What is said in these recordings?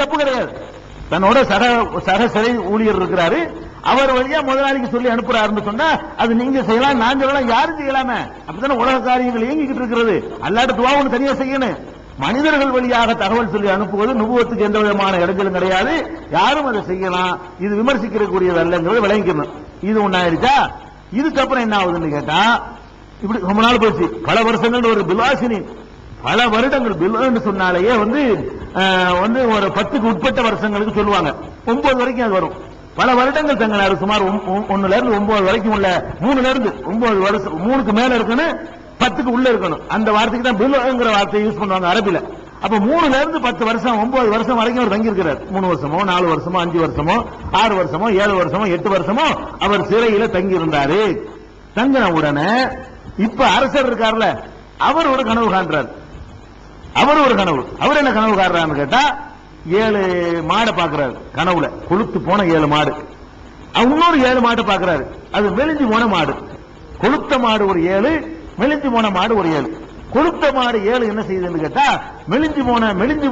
தப்பு கிடையாது. தன்னோட சக சிறை ஊழியர் இருக்கிறாரு, அவர் வழியா முதலாளிக்கு சொல்லி அனுப்புறாருன்னு சொன்னா அது நீங்க செய்யலாம், நான் சொல்லலாம், யாரும் செய்யலாமே. அப்படித்தானே உலக காரியங்கள் இயங்கிக்கிட்டு இருக்கிறது. அல்லாட்ட துவா ஒன்று தனியா செய்யணும். மனிதர்கள் வழியாக தகவல் சொல்லி அனுப்புவது நுபுவத்துக்கு எந்த விதமான இடைஞ்சலும் கிடையாது, யாரும் அதை செய்யலாம். இது விமர்சிக்கிறக்கூடியது அல்லங்கிறது விளங்கிக்கணும். இது ஒன்னாயிருச்சா. இதுக்கப்புறம் என்ன ஆகுதுன்னு கேட்டா, இப்படி ரொம்ப நாள் போச்சு, பல வருஷங்கள் ஒரு பிலாசினி, பல வருடங்கள் பில் சொன்னாலேயே வந்து ஒரு 10க்கு உட்பட்ட வருஷங்களுக்கு சொல்லுவாங்க, 9 வரைக்கும் அது வரும். பல வருடங்கள் தங்கினாரு, சுமார் 1ல இருந்து 9 வரைக்கும் உள்ள, 3ல இருந்து 9 வருஷம், 3க்கு மேல இருக்கணும், 10க்கு உள்ள இருக்கணும். அந்த வார்த்தைக்கு தான் பில்ங்கிற வார்த்தையை யூஸ் பண்ணுவாங்க அரபில. அப்ப 3ல இருந்து 10 வருஷம் 9 வருஷம் வரைக்கும் அவர் தங்கி இருக்கிறார். 3 வருஷமோ 4 வருஷமோ 5 வருஷமோ 6 வருஷமோ 7 வருஷமோ 8 வருஷமோ அவர் சிறையில தங்கி இருந்தாரு. தங்கின உடனே இப்ப அரசர் இருக்கார்ல, அவர் ஒரு கனவு காண்றார். அவர் ஒரு கனவு, அவர் என்ன கனவு காண்றான்னு கேட்டா, 7 மாடை பாக்குறாரு கனவுல, கொளுத்து போன 7 மாடு. இன்னொரு 7 மாட்டை பாக்குறாரு, அது மெலிஞ்சு போன மாடு. கொளுத்த மாடு ஒரு 7, மெலிஞ்சு போன மாடு ஒரு 7. கொளுத்த மாடு 7 என்ன செய்யுதுன்னு கேட்டா, மெலிஞ்சு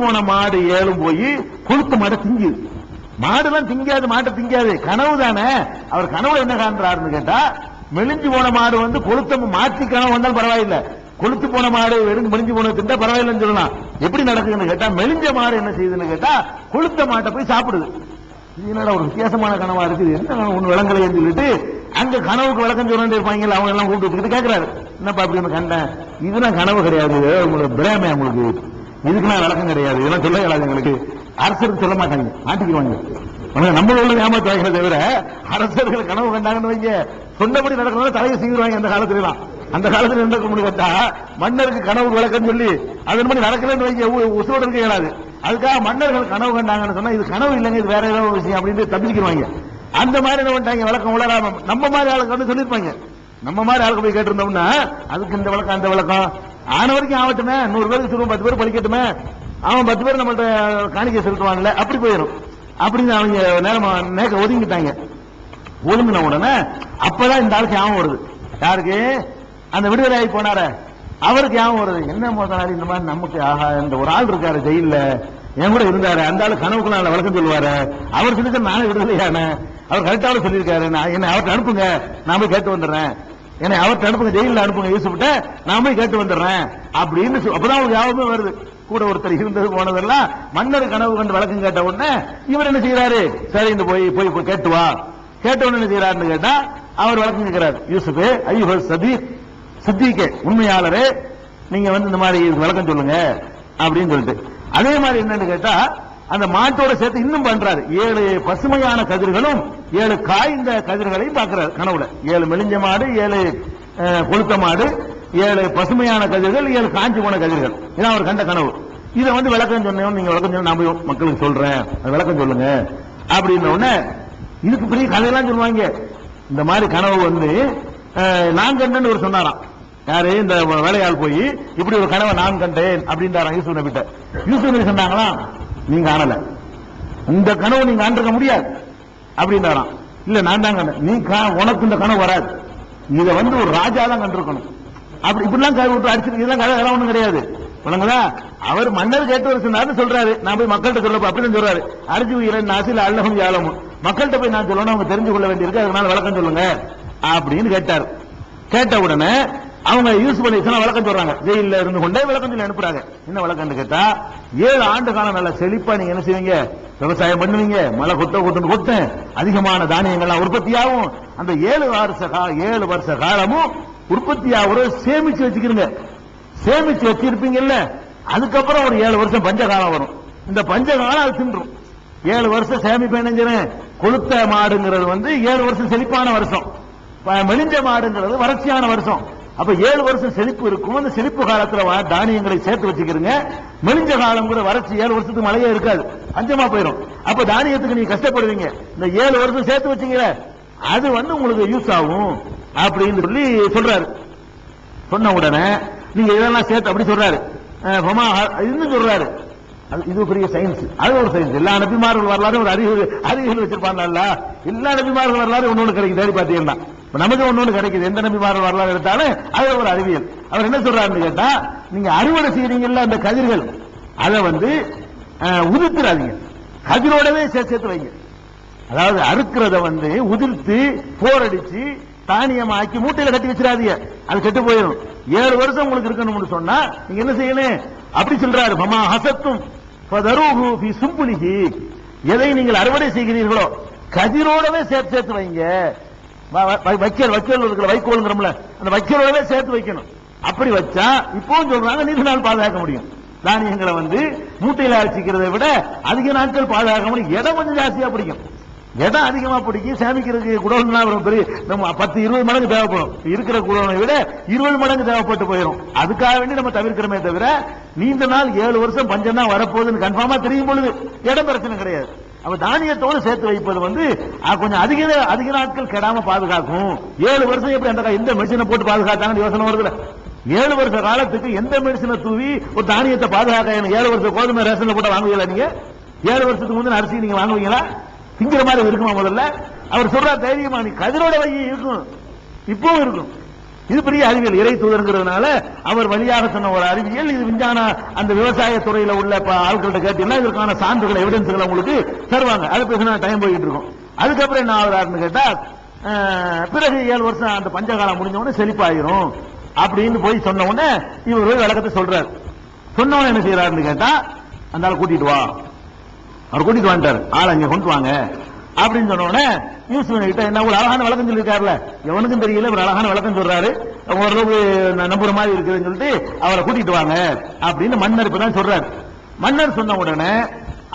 போன மாடு 7 போய் கொளுத்த மாடை திங்குது. மாடுலாம் திங்காது, மாட்டை திங்காது, கனவு தானே. அவர் கனவுல என்ன காண்றாருன்னு கேட்டா, மெலிஞ்சு போன மாடு வந்து கொளுத்த மாற்றி கனவு வந்தாலும் பரவாயில்லை, கொளுத்து போன மாடு வெறும் மெலிஞ்சு போனது திண்டா பரவாயில்லைன்னு சொல்லலாம். எப்படி நடக்குதுன்னு கேட்டா, மெலிஞ்ச மாடு என்ன செய்யுதுன்னு கேட்டா, கொளுத்த மாட்டை போய் சாப்பிடுது. இது என்னடா ஒரு வித்தியாசமான கனவா இருக்குது, என்ன ஒண்ணு விளங்கலைன்னு சொல்லிட்டு அங்க கனவுக்கு விளக்கம் சொல்லிட்டு இருப்பாங்க, அவங்க எல்லாம் கூப்பிட்டு கேட்கிறாரு, என்னப்பா அப்படி கண்டேன், இதுதான் கனவு கிடையாது, உங்களுக்கு பிரேமே, உங்களுக்கு இதுக்கு நான் விளக்கம் கிடையாது, இதெல்லாம் சொல்ல இயலாது எங்களுக்கு. அரசருக்கு சொல்ல மாட்டாங்க, மாட்டிக்குவாங்க. நம்ம உள்ள ஏமாத்துவாங்க தவிர அரசர்கள் கனவு கண்டாங்கன்னு வைங்க, சொன்னபடி நடக்கிறத தலையை செய்வாங்க. அந்த காலத்துல எல்லாம், அந்த காலத்துல என்ன கேட்டா, மன்னருக்கு கனவு விளக்கம் சொல்லி அதன்படி நடக்கலன்னு வைங்க, உசுரோடு இருக்க இயலாது. அதுக்காக மன்னர்கள் கனவு கண்டாங்கன்னு சொன்னா இது கனவு இல்லைங்க, இது வேற ஏதோ விஷயம் அப்படின்னு தப்பிச்சுக்குவாங்க. அந்த மாதிரி என்ன பண்ணிட்டாங்க, விளக்கம் உளராம நம்ம மாதிரி ஆளுக்கு வந்து சொல்லிருப்பாங்க. நம்ம மாதிரி ஆளுக்கு போய் கேட்டிருந்தோம்னா அதுக்கு இந்த விளக்கம் அந்த விளக்கம் ஆன வரைக்கும் ஆகட்டுமே, 100 பேருக்கு சொல்லுவோம், 10 பேர் படிக்கட்டுமே, அவன் 10 பேர் நம்மள்ட்ட காணிக்கை செலுத்துவான்ல, அப்படி போயிடும். அப்படின்னு அவங்க நேரம் ஒதுங்கிட்டாங்க. ஒதுங்கின உடனே அப்பதான் இந்த ஆளுக்கு ஞாபகம் வருது. யாருக்கு? அந்த விடுதலை ஆகி போனார அவருக்கு ஞாபகம் வருது. என்ன முதலாளி இந்த மாதிரி நமக்கு ஆஹா இந்த ஒரு ஆள் இருக்காரு ஜெயில, என் கூட இருந்தாரு, அந்த ஆளு கனவுக்குள்ள விளக்கம் சொல்லுவாரு, அவர் சொல்லி நானே விடுதலையான, அவர் கரெக்டாக சொல்லியிருக்காரு, என்ன அவர்கிட்ட அனுப்புங்க, நான் போய் கேட்டு வந்துடுறேன், என்னை அவர்கிட்ட அனுப்புங்க, ஜெயில அனுப்புங்க யூசுப்ட்ட, நான் போய் கேட்டு வந்துடுறேன் அப்படின்னு. அப்பதான் அவருக்கு ஞாபகமே வருது, கூட ஒருத்தர் இருந்தது போனதெல்லாம் மன்னர் கனவு கண்டு விளக்கம் கேட்ட உடனே இவர் என்ன செய்யறாரு, சரி இந்த போய் கேட்டு வா. கேட்ட உடனே என்ன செய்யறாருன்னு கேட்டா, அவர் விளக்கம் கேட்கிறார், யூசுஃபே ஐயோ சித்திகே உண்மையாளரே, நீங்க வந்து இந்த மாதிரி விளக்கம் சொல்லுங்க அப்படின்னு சொல்லிட்டு. அதே மாதிரி என்னன்னு கேட்டா, அந்த மாட்டோட சேர்த்து இன்னும் பண்றாரு, 7 பசுமையான கதிர்களும் 7 காய்ந்த கதிர்களையும் பார்க்கிறார் கனவுல. 7 மெலிஞ்ச மாடு, 7 கொளுத்த மாடு, 7 பசுமையான கதிர்கள், 7 காஞ்சி போன கதிர்கள். இதான் அவர் கண்ட கனவு. இதை வந்து விளக்கம் சொன்னோம், நீங்க விளக்கம் சொன்ன நான் போய் மக்களுக்கு சொல்றேன், விளக்கம் சொல்லுங்க அப்படின்ன உடனே இதுக்கு பெரிய கதையெல்லாம் சொல்லுவாங்க. இந்த மாதிரி கனவு வந்து நான் கண்டேன்னு ஒரு சொன்னாராம். யாரு? இந்த வேலையாள் போய் இப்படி ஒரு கனவை நான் கண்டேன் அப்படின்றாராம் யூசுப் நபிட்ட. யூசுப் நபி சொன்னாங்களா, நீங்க காணல, இந்த கனவு நீங்க காண்பிக்க முடியாது அப்படின்றாராம். இல்ல நான் தான் கண்டேன். நீ உனக்கு இந்த கனவு வராது, இதை வந்து ஒரு ராஜா தான் கண்டிருக்கணும். அப்படி இப்படிலாம் கை விட்டு அடிச்சு இதெல்லாம் கதை ஒண்ணும் கிடையாது. சொல்லுங்களா, அவர் மன்னர் கேட்டு சொன்னாரு சொல்றாரு, நான் போய் மக்கள்கிட்ட சொல்லப்ப அப்படின்னு சொல்றாரு, அரிஜு இரண்டு நாசில் அல்லவும் யாழமும், மக்கள்கிட்ட போய் நான் சொல்லணும், அவங்க தெரிஞ்சு கொள்ள வேண்டியிருக்கு, அதனால விளக்கம் சொல்லுங்க அப்படின்னு கேட்டார். கேட்ட உடனே அவங்க யூஸ் பண்ணி விளக்கம் சொல்றாங்க, ஜெயில இருந்து கொண்டே விளக்கம் சொல்லி அனுப்புறாங்க. என்ன விளக்கம் கேட்டா, 7 ஆண்டு காலம் நல்ல செழிப்பா நீங்க என்ன செய்வீங்க, விவசாயம் பண்ணுவீங்க, மழை கொட்ட அதிகமான தானியங்கள்லாம் உற்பத்தியாகும். அந்த 7 வருஷ காலமும் உற்பத்தியாகிற சேமிச்சு வச்சுக்கிறீங்க, சேமிச்சு வச்சிருப்பீங்கல்ல, அதுக்கப்புறம் ஒரு 7 வருஷம் பஞ்ச காலம் வரும். இந்த பஞ்ச காலம் அது தின்றும். 7 வருஷம் சேமிப்பு என்ன, கொளுத்த மாடுங்கிறது வந்து 7 வருஷம் செழிப்பான வருஷம், மெலிஞ்ச மாடுங்கிறது வறட்சியான வருஷம். அப்ப 7 வருஷம் செழிப்பு இருக்கும். அந்த செழிப்பு காலத்துல தானியங்களை சேர்த்து வச்சுக்கிறீங்க. மெலிஞ்ச காலம்ங்கிற வறட்சி 7 வருஷத்துக்கு மழையே இருக்காது, பஞ்சமா போயிடும். அப்ப தானியத்துக்கு நீங்க கஷ்டப்படுவீங்க. இந்த 7 வருஷம் சேர்த்து வச்சீங்களே, அது வந்து உங்களுக்கு யூஸ் ஆகும் அப்படின்னு சொல்லி சொல்றாரு. சொன்ன உடனே நீங்க இதெல்லாம் சேர்த்து அப்படி சொல்றாரு, இன்னும் சொல்றாரு, இது பெரிய சயின்ஸ், அது ஒரு சயின்ஸ். எல்லா நபிமார்கள் வரலாறு ஒரு அறிவியல் வச்சிருப்பாங்கல்ல, எல்லா நபிமார்கள் வரலாறு ஒன்னொன்னு கிடைக்கும், தேடி பார்த்தீங்கன்னா நமக்கு ஒன்னொன்னு கிடைக்குது. எந்த நபிமார்கள் வரலாறு எடுத்தாலும் அது ஒரு அறிவியல். அவர் என்ன சொல்றாருன்னு கேட்டா, நீங்க அறுவடை செய்யறீங்கல்ல அந்த கதிர்கள், அதை வந்து உதிர்த்துறாதீங்க, கதிரோடவே சேர்த்து வைங்க. அதாவது அறுக்கிறத உதிர்த்து போரடிச்சு தானியமாக்கி மூட்டையில கட்டி வச்சிடாதீங்க, அது கெட்டு போயிடும். 7 வருஷம் உங்களுக்கு இருக்கணும்னு சொன்னா நீங்க என்ன செய்யணும் அப்படி சொல்றாரு. மமா ஹசத்தும் ஃபதரூஹு ஃபீ சும்புலிஹி, எதை நீங்கள் அறுவடை செய்கிறீர்களோ கதிரோடவே சேர்த்து வைங்க. வைக்கோல் இருக்கிற வைக்கோல்ங்கிறோம்ல, அந்த வைக்கோலோடவே சேர்த்து வைக்கணும். அப்படி வச்சா இப்போ சொல்றாங்க நீண்ட நாள் பாதுகாக்க முடியும். தானியங்களை மூட்டையில அரைச்சிக்கிறதை விட அதிக நாட்கள் பாதுகாக்க முடியும். இடம் கொஞ்சம் ஜாஸ்தியா பிடிக்கும், இடம் அதிகமா பிடிக்கும். சேமிக்கிறதுக்கு குடோன் பெரிய 10-20 மடங்கு தேவைப்படும். இருக்கிற குடோனை விட 20 மடங்கு தேவைப்பட்டு போயிடும். அதுக்காக வேண்டி நம்ம தவிர்க்கிறோமே தவிர நீண்ட நாள் 7 வருஷம் பஞ்சம் தான் வரப்போகுதுன்னு கன்ஃபார்மா தெரியும் பொழுது இடம் பிரச்சனை கிடையாது. அப்ப தானியத்தோடு சேர்த்து வைப்பது கொஞ்சம் அதிக நாட்கள் கெடாம பாதுகாக்கும். 7 வருஷம் எப்படி எந்த மெஷினை போட்டு பாதுகாத்தாங்கன்னு யோசனை வருதுல. 7 வருஷ காலத்துக்கு எந்த மெடிசனை தூவி ஒரு தானியத்தை பாதுகாக்க 7 வருஷம் கோதுமை ரேஷன்ல போட்டு வாங்குவீங்களா? நீங்க 7 வருஷத்துக்கு முந்தைய அரிசி நீங்க வாங்குவீங்களா? திங்கிற மாதிரி இருக்குமா? முதல்ல அவர் சொல்ற தைரியமா நீ கதிரோட வை இருக்கும், இப்பவும் இருக்கும். இது பெரிய அறிவியல், இறை தூதருங்கிறதுனால அவர் வழியாக சொன்ன ஒரு அறிவியல். இது விஞ்ஞான அந்த விவசாய துறையில உள்ள ஆட்கள்கிட்ட கேட்டீங்கன்னா இதற்கான சான்றுகள் எவிடன்ஸ்களை உங்களுக்கு தருவாங்க. அது பேசினா டைம் போயிட்டு இருக்கும். அதுக்கப்புறம் என்ன ஆகுறாருன்னு கேட்டா பிறகு 7 வருஷம் அந்த பஞ்சகாலம் முடிஞ்ச உடனே செழிப்பாயிரும் அப்படின்னு போய் சொன்ன உடனே இவர் போய் விளக்கத்தை சொல்றாரு. சொன்ன உடனே என்ன செய்யறாருன்னு கேட்டா அந்த ஆளை கூட்டிட்டு வா, அவர் கூட்டிட்டு வந்துட்டாரு. ஆள் அங்க கொண்டு வாங்க அப்படின்னு சொன்ன உடனே யூசுப் கிட்ட என்ன ஒரு அழகான விளக்கம் சொல்லியிருக்காருல, எவனுக்கும் தெரியல ஒரு அழகான விளக்கம் சொல்றாரு, ஓரளவு நம்புற மாதிரி இருக்குதுன்னு சொல்லிட்டு அவரை கூட்டிட்டு வாங்க அப்படின்னு மன்னர் இப்பதான் சொல்றாரு. மன்னர் சொன்ன உடனே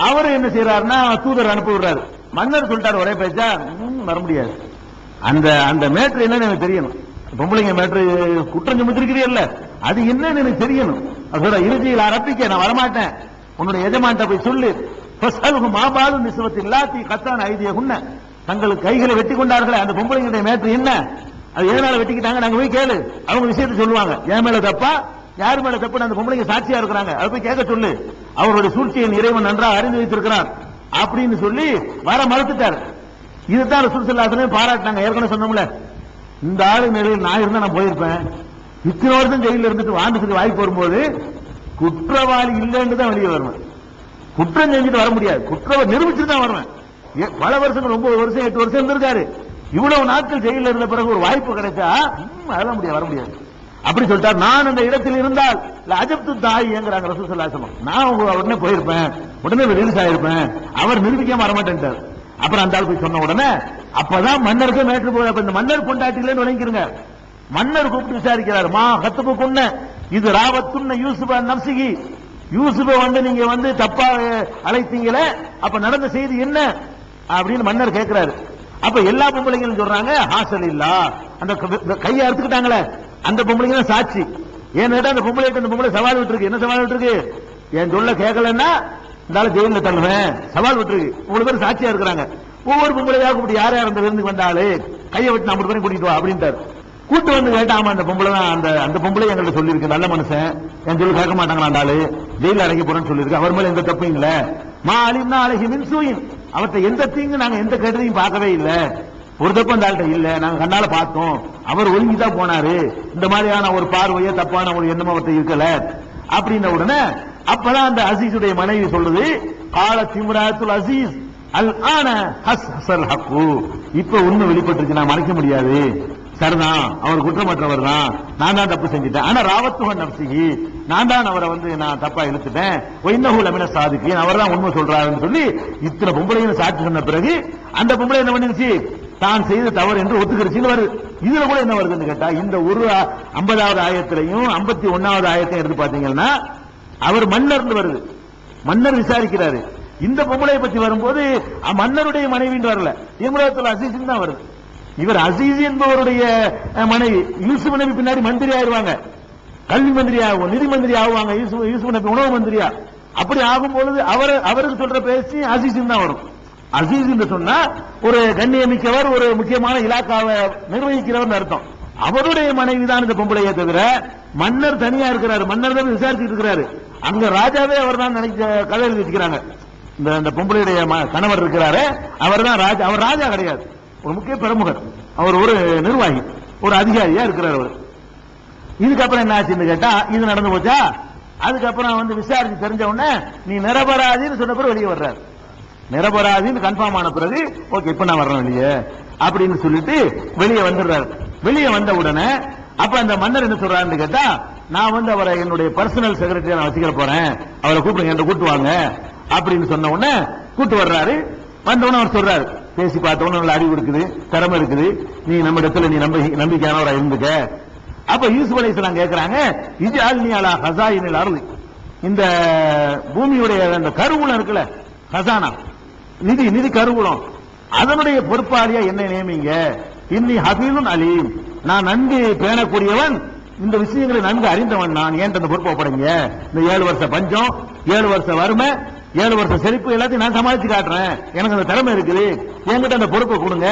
அவரு என்ன செய்யறாருன்னா தூதர் அனுப்பி விடுறாரு. மன்னர் சொல்லிட்டாரு ஒரே பேச்சா, வர முடியாது, அந்த அந்த மேட்ரு என்னன்னு எனக்கு தெரியணும். பொம்பளைங்க மேட்ரு குற்றம் சுமத்திருக்கிறீல்ல, அது என்னன்னு எனக்கு தெரியணும். அதோட இறுதியில் அரப்பிக்க நான் வரமாட்டேன், உன்னுடைய எஜமான்ட்ட போய் சொல்லு, மாபாலு நிசுவத்தில் எல்லாத்தி கத்தான ஐதிய உன்ன தங்களுக்கு கைகளை வெட்டி கொண்டார்களே அந்த பொம்பளைங்களுடைய மேட்ரு என்ன, அது எதனால வெட்டிக்கிட்டாங்க நாங்க போய் கேளு, அவங்க விஷயத்தை சொல்லுவாங்க. என் மேல தப்பா யாரு மேல தப்பு, அந்த பொம்பளைங்க சாட்சியா இருக்கிறாங்க, அதை போய் கேட்க சொல்லு, அவருடைய சூழ்ச்சியின் இறைவன் நன்றாக அறிந்து வைத்திருக்கிறார் அப்படின்னு சொல்லி வர மறுத்துட்டார். இதுதான் ரசூல் ஸல்லல்லாஹு அலைஹி வஸல்லம் பாராட்டினாங்க. ஏற்கனவே சொன்னோம்ல, இந்த ஆளு நிலையில் நான் இருந்தா நான் போயிருப்பேன். இத்தனை வருஷம் ஜெயில இருந்துட்டு வாழ்ந்துட்டு வாய்ப்பு வரும்போது குற்றவாளி இல்லைன்னு தான் வெளியே வருவேன். குற்றம் செஞ்சுட்டு வர முடியாது, குற்றவாளி நிரூபிச்சுட்டு தான் வருவேன். பல வருஷங்கள் 9 வருஷம் 8 வருஷம் இருந்திருக்காரு. இவ்வளவு நாட்கள் ஜெயில இருந்த பிறகு ஒரு வாய்ப்பு கிடைச்சா அதெல்லாம் முடியாது, வர முடியாது அப்படி சொல்லிட்டார். நான் அந்த இடத்தில் இருந்தால் அஜப்து தாய் என்கிறாங்க ரசூல் ஸல்லல்லாஹு அலைஹி வஸல்லம், நான் உடனே போயிருப்பேன், உடனே ரிலீஸ் ஆயிருப்பேன், அவர் நிரூபிக்காம வரமாட்டேன்ட்டார். அப்புறம் அந்த ஆள் போய் சொன்ன உடனே அப்பதான் மன்னருக்கு மேற்று போய் இந்த மன்னர் கொண்டாட்டிலேன்னு விளங்கிருங்க. மன்னர் கூப்பிட்டு விசாரிக்கிறார். மா கத்துப்பு கொன்ன இது ராவத்துன்ன யூசுப நப்சிகி, யூசுப நீங்க தப்பா அழைத்தீங்களே, அப்ப நடந்த செய்தி என்ன அப்படின்னு மன்னர் கேட்கிறாரு. அப்ப எல்லா பொம்பளைங்களும் சொல்றாங்க ஹாசல் இல்லா, அந்த கையை அறுத்துக்கிட்டாங்களே அந்த பொம்பளைங்க தான் சாட்சி. ஏன்னு அந்த பொம்பளை சவால் விட்டுருக்கு. என்ன சவால் விட்டுருக்கு, என் சொல்ல கேட்கலன்னா இருந்தாலும் ஜெயில தள்ளுவேன் சவால் விட்டுருக்கு. 3 பேர் சாட்சியா இருக்கிறாங்க. ஒவ்வொரு பொம்பளையாக கூப்பிட்டு யார் யார் அந்த விருந்துக்கு வந்தாலே கையை விட்டு 50 பேரையும் கூட்டிட்டு வா அப்படின்ட்டாரு. கூட்டு வந்து கேட்டா ஆமா அந்த பொம்பளை தான், அந்த பொம்பளை எங்கள்கிட்ட சொல்லியிருக்கு, நல்ல மனுஷன், என் சொல்லி கேட்க மாட்டாங்களா அந்த ஆளு, ஜெயில அடைக்க போறேன்னு சொல்லியிருக்கு, அவர் மேல எந்த தப்பும் இல்ல, மா அலிம்னா அழகி மின்சூயின், அவர்கிட்ட எந்த தீங்கு நாங்க எந்த கெட்டதையும் பார்க்கவே இல்லை, ஒரு தப்பு அந்த ஆள்கிட்ட இல்ல, நாங்க கண்ணால பார்த்தோம், அவர் ஒழுங்கிதான் போனாரு, இந்த மாதிரியான ஒரு பார்வையோ தப்பான ஒரு எண்ணம் அவர்கிட்ட இருக்கல அப்படின்ன உடனே அப்பதான் அந்த அசீஸுடைய மனைவி சொல்லுது, கால திம்ராத்துல் அசீஸ் அல் ஆன ஹஸ் ஹசல் ஹக்கு, இப்ப உண்மை வெளிப்பட்டுருக்கு, நான் மறைக்க முடியாது, சரிதான் அவர் குற்றமற்றவர் தான், நான் தான் தப்பு செஞ்சுட்டேன், ஆனா ராவத்துவன் நப்சிகி, நான் தான் அவரை நான் தப்பா இழுத்துட்டேன், ஒய்னஹுல் அமின சாதிக்கு அவர் தான் உண்மை சொல்றாருன்னு சொல்லி இத்தனை பொம்பளையும் சாட்சி சொன்ன பிறகு அந்த பொம்பளை என்ன பண்ணிருச்சு, தான் செய்த தவறு என்று ஒத்துக்கிறச்சுன்னு வருது. இதுல கூட என்ன வருதுன்னு கேட்டா, இந்த ஒரு 50வது ஆயத்திலையும் 51வது ஆயத்தையும் எடுத்து பாத்தீங்கன்னா அவர் மன்னர்னு வருது, மன்னர் விசாரிக்கிறாரு. இந்த பொம்பளை பற்றி வரும்போது மன்னருடைய மனைவின்னு வரல, இம்ராத்துல் அசீஸ் தான் வருது. இவர் அசீஸ் என்பவருடைய மனைவி, யூசுப் நபி பின்னாடி மந்திரி ஆயிருவாங்க, கல்வி மந்திரி ஆகும், நிதி மந்திரி ஆகுவாங்க, யூசுப் நபி உணவு மந்திரியா, அப்படி ஆகும் பொழுது அவருக்கு சொல்ற பேச்சு அசீஸ் தான் வரும். அசீஸ் என்று சொன்னா ஒரு கண்ணியமிக்கவர், ஒரு முக்கியமான இலாக்காவை நிர்வகிக்கிறவர் அர்த்தம். அவருடைய மனைவி தான் இந்த பொம்பளையை தவிர மன்னர் தனியா இருக்கிறாரு, மன்னர் தான் விசாரிச்சுட்டு இருக்கிறாரு. அங்க ராஜாவே அவர் தான் நினைச்ச கதை எழுதி வச்சுக்கிறாங்க. இந்த பொம்பளையுடைய கணவர் இருக்கிறாரு, அவர் தான் ராஜா, அவர் ராஜா கிடையாது, ஒரு முக்கிய பிரமுகர், அவர் ஒரு நிர்வாகி, ஒரு அதிகாரியா இருக்கிறார் அவர். இதுக்கப்புறம் என்ன ஆச்சுன்னு கேட்டா, இது நடந்து போச்சா, அதுக்கப்புறம் விசாரிச்சு தெரிஞ்ச உடனே நீ நிரபராதின்னு சொன்ன பிறகு வெளியே வர்றாரு. நிரபராதின்னு கன்ஃபார்ம் ஆன பிறகு ஓகே இப்ப நான் வர்றேன் வெளியே அப்படின்னு சொல்லிட்டு வெளியே வந்துடுறாரு. வெளியே வந்த உடனே அப்ப அந்த மன்னர் என்ன சொல்றாருன்னு கேட்டா, நான் வந்து அவரை என்னுடைய பர்சனல் செக்ரட்டரியா நான் வச்சுக்க போறேன், அவரை கூப்பிடுங்க, என்ன கூட்டு வாங்க அப்படின்னு சொன்ன உடனே கூட்டு வர்றாரு. வந்த உடனே அவர் சொல்றாரு, பேசி பார்த்த உடனே நல்ல அறிவு இருக்குது, திறமை இருக்குது, நீ நம்ம இடத்துல நீ நம்பிக்கையானவரா இருந்துக்க. அப்ப யூசுப் அலைஹிஸ்ஸலாம் கேட்கிறாங்க, இஜ்அல்னி அலா ஹஸாயினில் அர்தி, இந்த பூமியுடைய அந்த கருவூலம் இருக்குல்ல, ஹசானா நிதி கருவூலம், அதனுடைய பொறுப்பாளியா என்ன நியமிங்க. இன்னி ஹபீலுன் அலீம், நான் நன்கு பேணக்கூடியவன், இந்த விஷயங்களை நன்கு அறிந்தவன், நான் ஏன் அந்த பொறுப்பை ஒப்படைங்க. இந்த 7 வருஷ பஞ்சம், 7 வருஷ வறுமை, 7 வருஷ செழிப்பு எல்லாத்தையும் நான் சமாளிச்சு காட்டுறேன், எனக்கு அந்த திறமை இருக்குது, என்கிட்ட அந்த பொறுப்பை கொடுங்க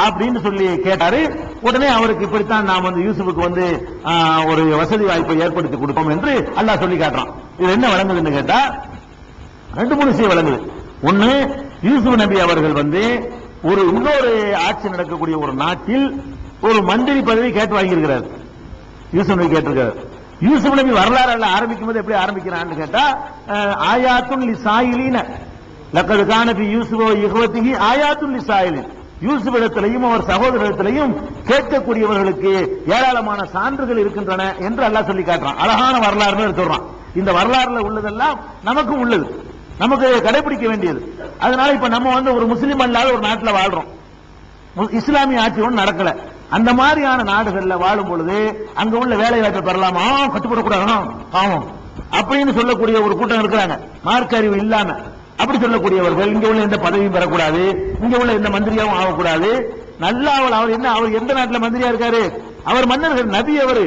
அப்படின்னு சொல்லி கேட்டாரு. உடனே அவருக்கு இப்படித்தான் நாம் வந்து யூசுஃபுக்கு வந்து ஒரு வசதி வாய்ப்பை ஏற்படுத்தி கொடுப்போம் என்று அல்லாஹ் சொல்லி காட்டுறான். இது என்ன வழங்குதுன்னு கேட்டா 2-3 விஷயம் வழங்குது. ஒன்னு, யூசுப் நபி அவர்கள் வந்து ஒரு இன்னொரு ஆட்சி நடக்கக்கூடிய ஒரு நாட்டில் ஒரு மந்திரி பதவி கேட்டு வாங்கியிருக்கிறார். யூசுப் நபி கேட்டிருக்காரு. யூசுப் நபி வரலாறு எல்லாம் ஆரம்பிக்கும் போது எப்படி ஆரம்பிக்கிறான்னு கேட்டா, ஆயாத்துல் லிசாயிலின லக்கது கான ஃபீ யூசுஃப வ இஹ்வதிஹி ஆயாத்துல் லிசாயிலின், யூசுப் இடத்திலையும் அவர் சகோதரத்திலையும் கேட்கக்கூடியவர்களுக்கு ஏராளமான சான்றுகள் இருக்கின்றன என்று அல்லாஹ் சொல்லி காட்டுறான். அழகான வரலாறுன்னு சொல்றான். இந்த வரலாறுல உள்ளதெல்லாம் நமக்கும் உள்ளது, நமக்கு கடைபிடிக்க வேண்டியது. அதனால இப்ப நம்ம வந்து ஒரு முஸ்லீம் அல்லாத ஒரு நாட்டில் வாழ்றோம், இஸ்லாமிய ஆட்சி ஒன்று நடக்கல. அந்த மாதிரியான நாடுகள்ல வாழும் பொழுது அங்க உள்ள வேலை வாய்ப்பை பெறலாமா, கட்டுப்படக்கூடாது ஆமாம் அப்படின்னு சொல்லக்கூடிய ஒரு கூட்டம் இருக்கிறாங்க, மார்க்க அறிவு இல்லாம அப்படி சொல்லக்கூடியவர்கள். இங்க உள்ள எந்த பதவியும் பெறக்கூடாது, இங்க உள்ள எந்த மந்திரியாவும் ஆகக்கூடாது. நல்லா அவர் என்ன, அவர் எந்த நாட்டில் மந்திரியா இருக்காரு, அவர் மன்னர்கள் நபி, அவரு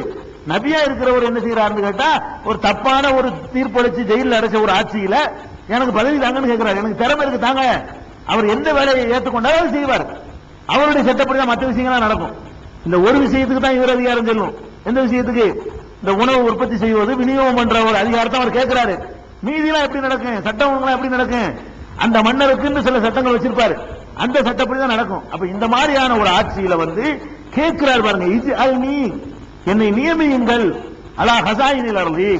நபியா இருக்கிறவர் என்ன செய்யறாருன்னு கேட்டா, ஒரு தப்பான ஒரு தீர்ப்பளிச்சு ஜெயிலில் அடைச்ச ஒரு ஆட்சியில எனக்கு பதவி தாங்கன்னு கேட்கிறாரு. எனக்கு திறமை இருக்கு தாங்க, அவர் எந்த வேலையை ஏற்றுக்கொண்டாலும் செய்வார், அவருடைய சட்டப்படி தான் மற்ற விஷயங்கள்லாம் நடக்கும். இந்த ஒரு விஷயத்துக்கு தான் இவர் அதிகாரம் செல்லும். எந்த விஷயத்துக்கு, இந்த உணவு உற்பத்தி செய்வது, விநியோகம் பண்ற ஒரு அதிகாரத்தை அவர் கேட்கிறாரு. மீதிலாம் எப்படி நடக்கும், சட்டம் ஒழுங்கெல்லாம் எப்படி நடக்கும், அந்த மன்னருக்குன்னு சில சட்டங்கள் வச்சிருப்பாரு, அந்த சட்டப்படி தான் நடக்கும். அப்ப இந்த மாதிரியான ஒரு ஆட்சியில வந்து கேட்கிறார் பாருங்க, இஜ்அல்னி, என்னை நியமியுங்கள், அலா ஹஸாயினில் அர்தி,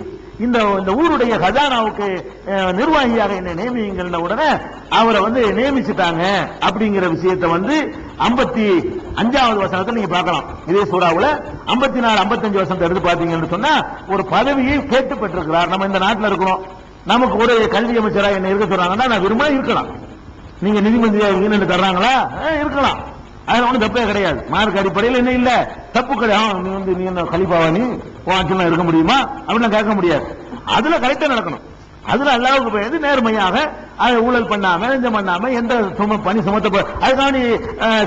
இந்த ஊருடைய ஹஜானாவுக்கு நிர்வாகியாக என்னை நியமியுங்கள். உடனே அவரை வந்து நியமிச்சுட்டாங்க அப்படிங்கிற விஷயத்தை வந்து 55வது வசனத்தை நீங்க பார்க்கலாம். இதே சூறாவுல 54, 55 வசனத்தை எடுத்து பாத்தீங்கன்னு சொன்னா, ஒரு பதவியை கேட்டு பெற்றிருக்கிறார். நம்ம இந்த நாட்டில் இருக்கிறோம், நமக்கு ஒரு கல்வி அமைச்சரா என்ன இருக்க சொல்றாங்கன்னா நான் விரும்ப இருக்கலாம். நீங்க நிதி மந்திரியா இருக்கீங்கன்னு தர்றாங்களா, இருக்கலாம், அதுல ஒன்றும் தப்பே கிடையாது. மார்க் அடிப்படையில் என்ன இல்ல, தப்பு கிடையாது. நீ வந்து நீ என்ன கலிபாவா, நீ ஆட்சியெல்லாம் இருக்க முடியுமா அப்படின்னு கேட்க முடியாது. அதுல கரெக்டா நடக்கணும். அதுல அல்லாஹ்வுக்கு பயந்து நேர்மையாக அதை ஊழல் பண்ணாம, நெஞ்சம் பண்ணாம, எந்த பணி சுமத்த அதுக்காண்டி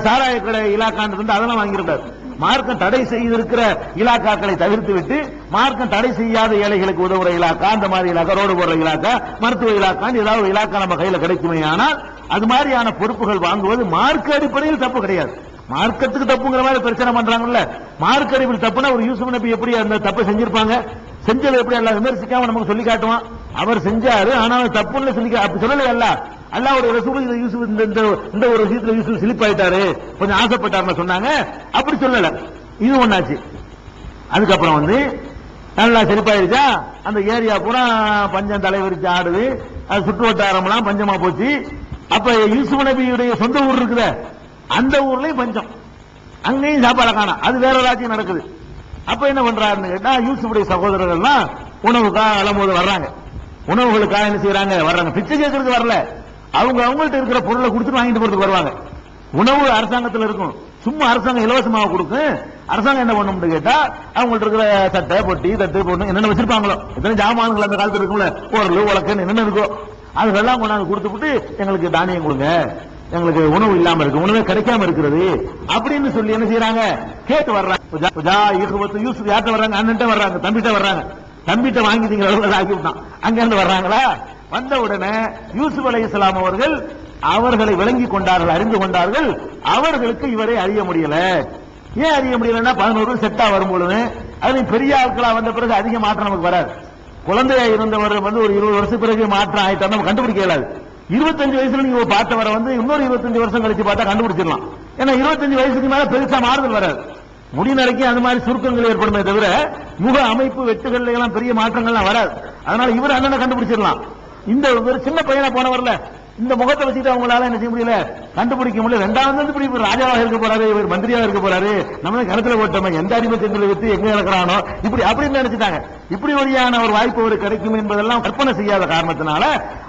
சாராய கடை இலாக்கான்னு வந்து அதெல்லாம் வாங்கியிருக்காரு. மார்க்கம் தடை செய்திருக்கிற இலாக்காக்களை தவிர்த்து விட்டு, மார்க்கம் தடை செய்யாத ஏழைகளுக்கு உதவுற இலாக்கா, அந்த மாதிரி இலாக்கா, ரோடு போடுற இலாக்கா, மருத்துவ இலாக்கான்னு ஏதாவது ஒரு இலாக்கா நம்ம கையில கிடைக்குமே, ஆனால் அது மாதிரியான பொறுப்புகள் வாங்குவது மார்க்க அடிப்படையில் தப்பு கிடையாது. மார்க்கத்துக்கு தப்புங்கிற மாதிரி பிரச்சனை பண்றாங்கல்ல, மார்க்க அடிப்படையில் தப்புனா ஒரு யூசுப் நபி எப்படி அந்த தப்பை செஞ்சிருப்பாங்க, செஞ்சதை எப்படி எல்லாம் விமர்சிக்காம நமக்கு சொல்லி காட்டுவான். அவர் செஞ்சாரு, ஆனால் தப்புன்னு சொல்லி அப்படி சொல்லல. அல்லாஹ்வுடைய ரசூல் இந்த யூசுப் இந்த ஒரு விஷயத்துல யூசுப் சிலிப்பாயிட்டாரு, கொஞ்சம் ஆசைப்பட்டாருன்னு சொன்னாங்க, அப்படி சொல்லல. இது ஒண்ணாச்சு. அதுக்கப்புறம் வந்து நல்லா சிலிப்பாயிருச்சா, அந்த ஏரியா பூரா பஞ்சம் தலைவரிச்சு ஆடுது, அது சுற்று வட்டாரம்லாம் பஞ்சமா போச்சு. அப்ப யூசுப் நபியுடைய சொந்த ஊர் இருக்குத, அந்த ஊர்லயும் பஞ்சம், அங்கேயும் சாப்பாடு காணோம், அது வேற ஒரு ஆட்சி நடக்குது. அப்ப என்ன பண்றாருன்னு கேட்டா, யூசுஃபுடைய சகோதரர்கள்லாம் உணவுக்காக அலமோது வர்றாங்க, உணவுகளுக்காக என்ன செய்யறாங்க, வர்றாங்க. பிச்சை கேட்கறதுக்கு வரல, அவங்கள்ட்ட இருக்கிற பொருளை கொடுத்துட்டு வாங்கிட்டு போறதுக்கு வருவாங்க. உணவு அரசாங்கத்தில் இருக்கும், சும்மா அரசாங்கம் இலவசமாக கொடுக்கும். அரசாங்கம் என்ன பண்ணும் கேட்டா, அவங்கள்ட்ட இருக்கிற சட்டை பொட்டி தட்டு பொண்ணு என்னென்ன வச்சிருப்பாங்களோ, எத்தனை ஜாமான்கள் அந்த காலத்தில் இருக்கும்ல, பொருள் உலக்கு என்னென்ன இருக்கோ அதெல்லாம் கொண்டாந்து கொடுத்துட்டு எங்களுக்கு தானியம் கொடுங்க, எங்களுக்கு உணவு இல்லாம இருக்கு, உணவே கிடைக்காம இருக்கிறது அப்படின்னு சொல்லி என்ன செய்யறாங்க, கேட்டு வர்றாங்க. யூசுப் யார்ட்ட வர்றாங்க, அண்ணன்ட்ட வர்றாங்க, தம்பிட்ட வர்றாங்க. தம்பிட்ட வாங்கிட்டீங்க ஆக்கி விட்டான், அங்க இருந்து வர்றாங்களா. வந்த உடனே யூசுப் அலைஹிஸ்ஸலாம் அவர்கள் அவர்களை விளங்கி கொண்டார்கள், அறிந்து கொண்டார்கள். அவர்களுக்கு இவரை அறிய முடியல. ஏன் அறிய முடியலன்னா, 11 செட்டா வரும் பொழுது, அது பெரிய ஆட்களா வந்த பிறகு அதிக மாற்றம் நமக்கு வராது. குழந்தையா இருந்தவர் வந்து ஒரு 20 வருஷம் பிறகு மாற்றம் ஆயிட்டா நம்ம கண்டுபிடிக்க இயலாது. 25 வயசுல நீங்க பார்த்தவரை வந்து இன்னொரு 25 வருஷம் கழிச்சு பார்த்தா கண்டுபிடிச்சிடலாம். ஏன்னா 25 வயசுக்கு மேல பெருசா மாறுதல் வராது. முடிநரைக்கு அந்த மாதிரி சுருக்கங்கள் ஏற்படுமே தவிர முக அமைப்பு வெட்டுகள் எல்லாம் பெரிய மாற்றங்கள்லாம் வராது. அதனால இவர் அண்ணனை கண்டுபிடிச்சிடலாம். இந்த ஒரு சின்ன பையனா போனவர்ல இந்த முகத்தை வச்சுட்டு அவங்களால என்ன செய்ய முடியல, கண்டுபிடிக்க முடியல. ரெண்டாவது வந்து இப்படி ராஜாவாக இருக்க போறாரு, இவர் மந்திரியாக இருக்க போறாரு, நம்ம கருத்துல போட்டோம் எந்த அடிமச்சந்திர வித்து எங்க இறக்குறானோ இப்படி அப்படின்னு நினைச்சிட்டாங்க. இப்படி வழியான ஒரு வாய்ப்பு அவருக்கு கிடைக்கும் என்பதெல்லாம் கற்பனை செய்யாத காரணத்தினால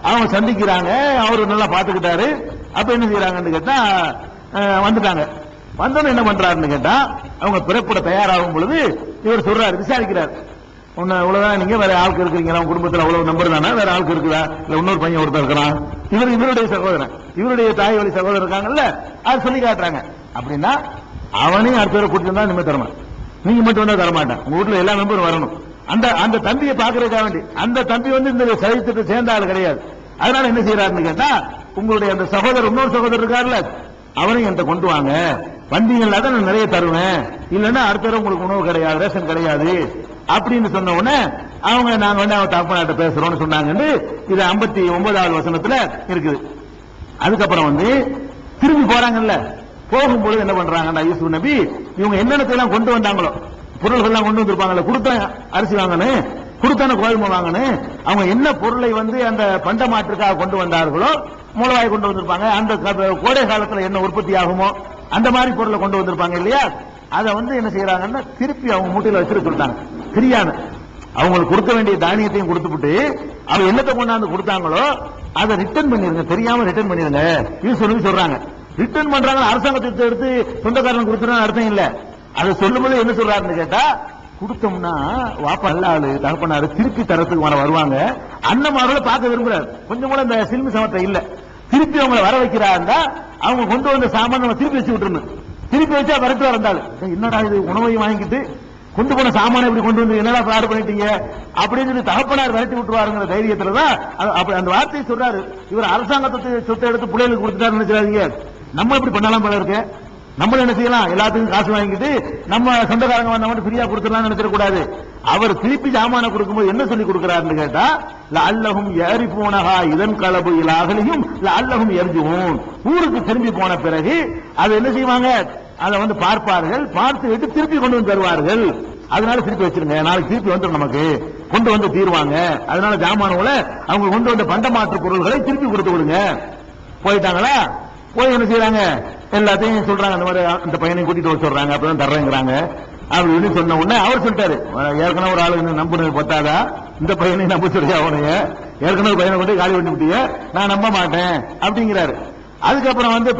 அவங்க சந்திக்கிறாங்க. அவரு நல்லா பாத்துக்கிட்டாரு. அப்ப என்ன செய்யறாங்கன்னு கேட்டா வந்துட்டாங்க. வந்தோன்னு என்ன பண்றாருன்னு கேட்டா அவங்க பிறப்புட தயாராகும் பொழுது இவர் சொல்றாரு, விசாரிக்கிறார், இவ்வளவுதான் நீங்க வேற ஆளுக்கு இருக்கிறீங்களா, உங்க குடும்பத்தில் அவ்வளவு நம்பர் தானே, வேற ஆளுக்கு இருக்குதா, இல்ல இன்னொரு பையன் ஒருத்தர் இருக்கிறான், இவருடைய சகோதரன், இவருடைய தாய் வழி சகோதரர் இருக்காங்கல்ல, அது சொல்லி காட்டுறாங்க. அப்படின்னா அவனையும் அடுத்த பேரை கூட்டிட்டு வந்தா நிம்மதி தரமா, நீங்க மட்டும் வந்தா தரமாட்டேன், உங்க வீட்டுல எல்லா மெம்பரும் வரணும். அந்த தம்பியை பாக்குறதுக்காக வேண்டி, அந்த தம்பி வந்து இந்த சரித்திரத்தை சேர்ந்த ஆள் கிடையாது. அதனால என்ன செய்யறாருன்னு கேட்டா உங்களுடைய அந்த சகோதரர், இன்னொரு சகோதரர் இருக்காருல்ல, அவனையும் என்கிட்ட கொண்டு வாங்க, வந்தீங்கன்னா தான் நான் நிறைய தருவேன், இல்லைன்னா அடுத்த தடவை உங்களுக்கு உணவு கிடையாது, ரேஷன் கிடையாது அப்படின்னு சொன்ன உடனே அவங்க நாங்க வந்து அவன் தகப்பனாட்ட பேசுறோம்னு சொன்னாங்கன்னு இது 59வது வசனத்துல இருக்குது. அதுக்கப்புறம் வந்து திரும்பி போறாங்கல்ல, போகும்போது என்ன பண்றாங்க யூசுப் நபி, இவங்க என்னென்னலாம் கொண்டு வந்தாங்களோ பொருள்கள் எல்லாம் கொண்டு வந்திருப்பாங்கல்ல, கொடுத்த அரிசி வாங்கணும், கொடுத்தான கோதுமை வாங்கணும், அவங்க என்ன பொருளை வந்து அந்த பண்ட மாற்றுக்காக கொண்டு வந்தார்களோ, மூலவாய் கொண்டு வந்திருப்பாங்க, அந்த கோடை காலத்துல என்ன உற்பத்தி ஆகுமோ அந்த மாதிரி பொருளை கொண்டு வந்திருப்பாங்க இல்லையா, அதை வந்து என்ன செய்யறாங்கன்னா திருப்பி அவங்க மூட்டையில வச்சிருக்க சொல்லிட்டாங்க. தெரியாது அவங்களுக்கு கொடுக்க வேண்டிய தானியத்தையும் கொடுத்துட்டு அவங்க என்னத்தை கொண்டாந்து கொடுத்தாங்களோ அதை ரிட்டர்ன் பண்ணிருங்க, தெரியாம ரிட்டர்ன் பண்ணிருங்க யூசுப் சொல்றாங்க. ரிட்டர்ன் பண்றாங்க, அரசாங்கத்தை எடுத்து சொந்தக்காரன் கொடுத்துருன்னு அர்த்தம் இல்ல. அதை சொல்லும்போது என்ன சொல்றாருன்னு கேட்டா, கொடுத்தோம்னா வாப்பா நல்ல ஆளு தகப்பனாரு திருப்பி தரத்துக்கு வருவாங்க, அண்ணமாரோட பார்க்க விரும்புறாரு, கொஞ்சம் கூட இந்த சில்மி சமத்தை இல்ல, திருப்பி அவங்களை வர வைக்கிறாருந்தா அவங்க கொண்டு வந்த சாமான் நம்ம திருப்பி வச்சு விட்டுருணும், திருப்பி வச்சா வரட்டு வந்தாலும் என்னடா இது உணவையும் வாங்கிட்டு கொண்டு போன சாமான இப்படி கொண்டு வந்து என்னடா பிராடு பண்ணிட்டீங்க அப்படின்னு சொல்லி தகப்பனார் விரட்டி விட்டுருவாருங்கிற தைரியத்துலதான் அந்த வார்த்தையை சொல்றாரு. இவர் அரசாங்கத்தை சொத்தை எடுத்து பிள்ளைகளுக்கு கொடுத்துட்டாரு நினைச்சாதீங்க, நம்ம இப்படி பண்ணலாம் போல இருக்கு, நம்ம என்ன செய்யலாம், எல்லாத்துக்கும் காசு வாங்கிட்டு நம்ம சொந்தக்காரங்க வந்த மட்டும் ஃப்ரீயா கொடுத்துடலாம் நினைச்சிட கூடாது. அவர் திருப்பி ஜாமான கொடுக்கும்போது என்ன சொல்லி கொடுக்கிறாருன்னு கேட்டா, அல்லஹும் யரிஃபூனஹா இதன் கலபு இலாகலியும் அல்லஹும் யர்ஜுன், ஊருக்கு திரும்பி போன பிறகு அதை என்ன செய்வாங்க, அதை வந்து பார்ப்பார்கள், பார்த்து விட்டு திருப்பி கொண்டு வந்து தருவார்கள், அதனால திருப்பி வச்சிருங்க, நாளைக்கு திருப்பி வந்து நமக்கு கொண்டு வந்து தீர்வாங்க, அதனால ஜாமானோட அவங்க கொண்டு வந்த பண்ட மாற்று பொருள்களை திருப்பி கொடுத்து விடுங்க. போயிட்டாங்களா, போய் என்ன செய்யறாங்க, எல்லாத்தையும் சொல்றாங்க, அந்த மாதிரி அந்த பையனை கூட்டிட்டு வர சொல்றாங்க, அப்பதான் தர்றேங்கிறாங்க அப்படின்னு சொன்ன உடனே அவர் சொல்லிட்டாரு, ஏற்கனவே ஒரு ஆளு நம்புறது பத்தாதா, இந்த பையனை நம்ப சொல்லியா, அவனைய ஏற்கனவே பையனை கொண்டு காலி பண்ணி விட்டீங்க, நான் நம்ப மாட்டேன் அப்படிங்கிறாரு. அதுக்கப்புறம் வந்து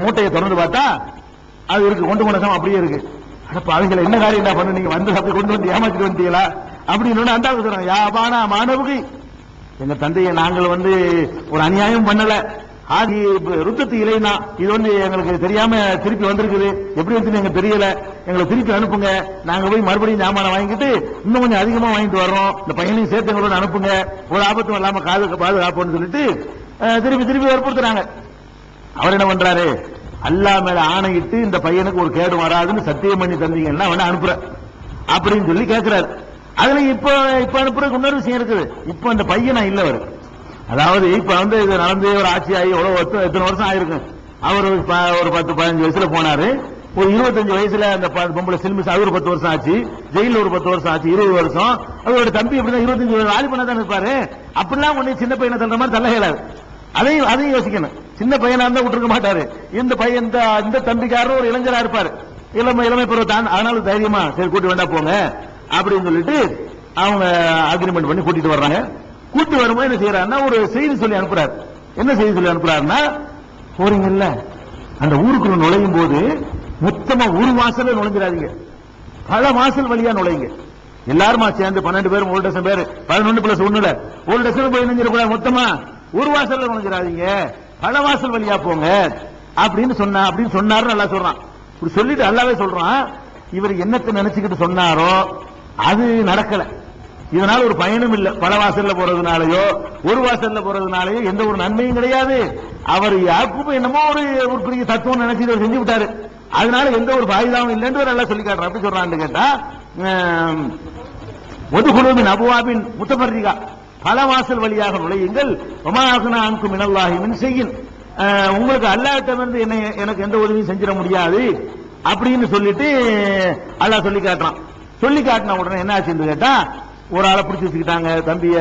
மூட்டையை திறந்து பார்த்தா அது இருக்கு, கொண்டு போன அப்படியே இருக்கு. அவங்களை என்ன காரியம் என்ன பண்ண, நீங்க வந்து அப்படி கொண்டு வந்து ஏமாத்திட்டு வந்தீங்களா அப்படின்னு அந்த சொல்றாங்க, யாபானா மாணவுகை, எங்க தந்தையை நாங்கள் வந்து ஒரு அநியாயம் பண்ணல, ஆதி ருத்தத்து இலைனா இது வந்து எங்களுக்கு தெரியாம திருப்பி வந்திருக்குது, எப்படி வந்து எங்களுக்கு தெரியல, எங்களை திருப்பி அனுப்புங்க, நாங்க போய் மறுபடியும் ஜாமான் வாங்கிட்டு இன்னும் கொஞ்சம் அதிகமா வாங்கிட்டு வர்றோம், இந்த பையனையும் சேர்த்து எங்களோட அனுப்புங்க, ஒரு ஆபத்தும் இல்லாம பாதுகாப்புன்னு சொல்லிட்டு திருப்பி திருப்பி வற்புறுத்துறாங்க. அவர் என்ன பண்றாரு, அல்லாஹ் மேல ஆணையிட்டு இந்த பையனுக்கு ஒரு கேடு வராதுன்னு சத்தியம் பண்ணி தந்தீங்கன்னா அவனை அனுப்புற அப்படின்னு சொல்லி கேட்கிறாரு. அதுல இப்ப அனுப்புறதுக்கு இன்னொரு விஷயம் இருக்குது, இப்ப அந்த பையனா இல்ல அவரு, அதாவது இப்ப வந்து இது நடந்து ஒரு ஆட்சி ஆகி எத்தனை வருஷம் ஆயிருக்கு, அவர் ஒரு 10-15 வயசுல போனாரு, ஒரு 25 வயசுல அந்த பொம்பளை சில்மிஸ் அது ஒரு 10 வருஷம் ஆச்சு, ஜெயில ஒரு 10 வருஷம் ஆச்சு, 20 வருஷம், அவரோட தம்பி எப்படிதான் 25 ஆளி பண்ண தான் இருப்பாரு, அப்படிலாம் ஒண்ணு சின்ன பையனை தள்ளுற மாதிரி தள்ள இயலாது. அதையும் யோசிக்கணும், சின்ன பையனா இருந்தா விட்டுருக்க மாட்டாரு, இந்த பையன் இந்த தம்பிக்காரரும் ஒரு இளைஞரா இருப்பாரு, இளமை பருவத்தான், அதனால தைரியமா சரி கூட்டி வேண்டா போங்க அப்படின்னு சொல்லிட்டு அவங்க அக்ரிமெண்ட் பண்ணி கூட்டிட்டு வர்றாங்க. கூட்டி வரும்போது என்ன செய்யறாருன்னா ஒரு செய்தி சொல்லி அனுப்புறாரு. என்ன செய்தி சொல்லி அனுப்புறாருன்னா, போறீங்கல்ல அந்த ஊருக்குள்ள நுழையும் போது மொத்தமா ஒரு வாசல்ல நுழைஞ்சிடாதீங்க, பல வாசல் வழியா நுழைங்க, எல்லாருமா சேர்ந்து 12 பேரும் 1 டசன் பேர் 11+1 1 டசன் போய் நுழைஞ்சிடக்கூடாது, மொத்தமா ஒரு வாசல்ல நுழைஞ்சிடாதீங்க, பல வாசல் வழியா போங்க அப்படின்னு சொன்னாரு. நல்லா சொல்றான், இப்படி சொல்லிட்டு அல்லாவே சொல்றான், இவர் என்னத்தை நினைச்சுக்கிட்டு சொன்னாரோ அது நடக்கல, இதனால ஒரு பயனும் இல்ல, பல வாசல்ல போறதுனாலயோ ஒரு வாசல்ல போறதுனாலயோ எந்த ஒரு நன்மையும் கிடையாது. அவர் யாருக்கும் என்னமோ ஒரு பெரிய தத்துவம் நினைச்சு செஞ்சு விட்டாரு, அதனால எந்த ஒரு பாயுதாவும் இல்லைன்னு நல்லா சொல்லி காட்டுற. அப்படி சொல்றான்னு கேட்டா, ஒதுகுழுவின் அபுவாபின் முத்தபர்ரிகா, பல வாசல் வழியாக நுழையுங்கள், ஒமாகுனான்கும் மினல்லாஹி மின் ஷைஇன், உங்களுக்கு அல்லாஹ்விடமிருந்து எனக்கு எந்த உதவியும் செஞ்சிட முடியாது அப்படின்னு சொல்லிட்டு அல்லாஹ் சொல்லி காட்டுறான். சொல்லி காட்டின உடனே என்ன ஆச்சுன்னு கேட்டா, ஒரு ஆளை பிடிச்சி வச்சுக்கிட்டாங்க தம்பிய,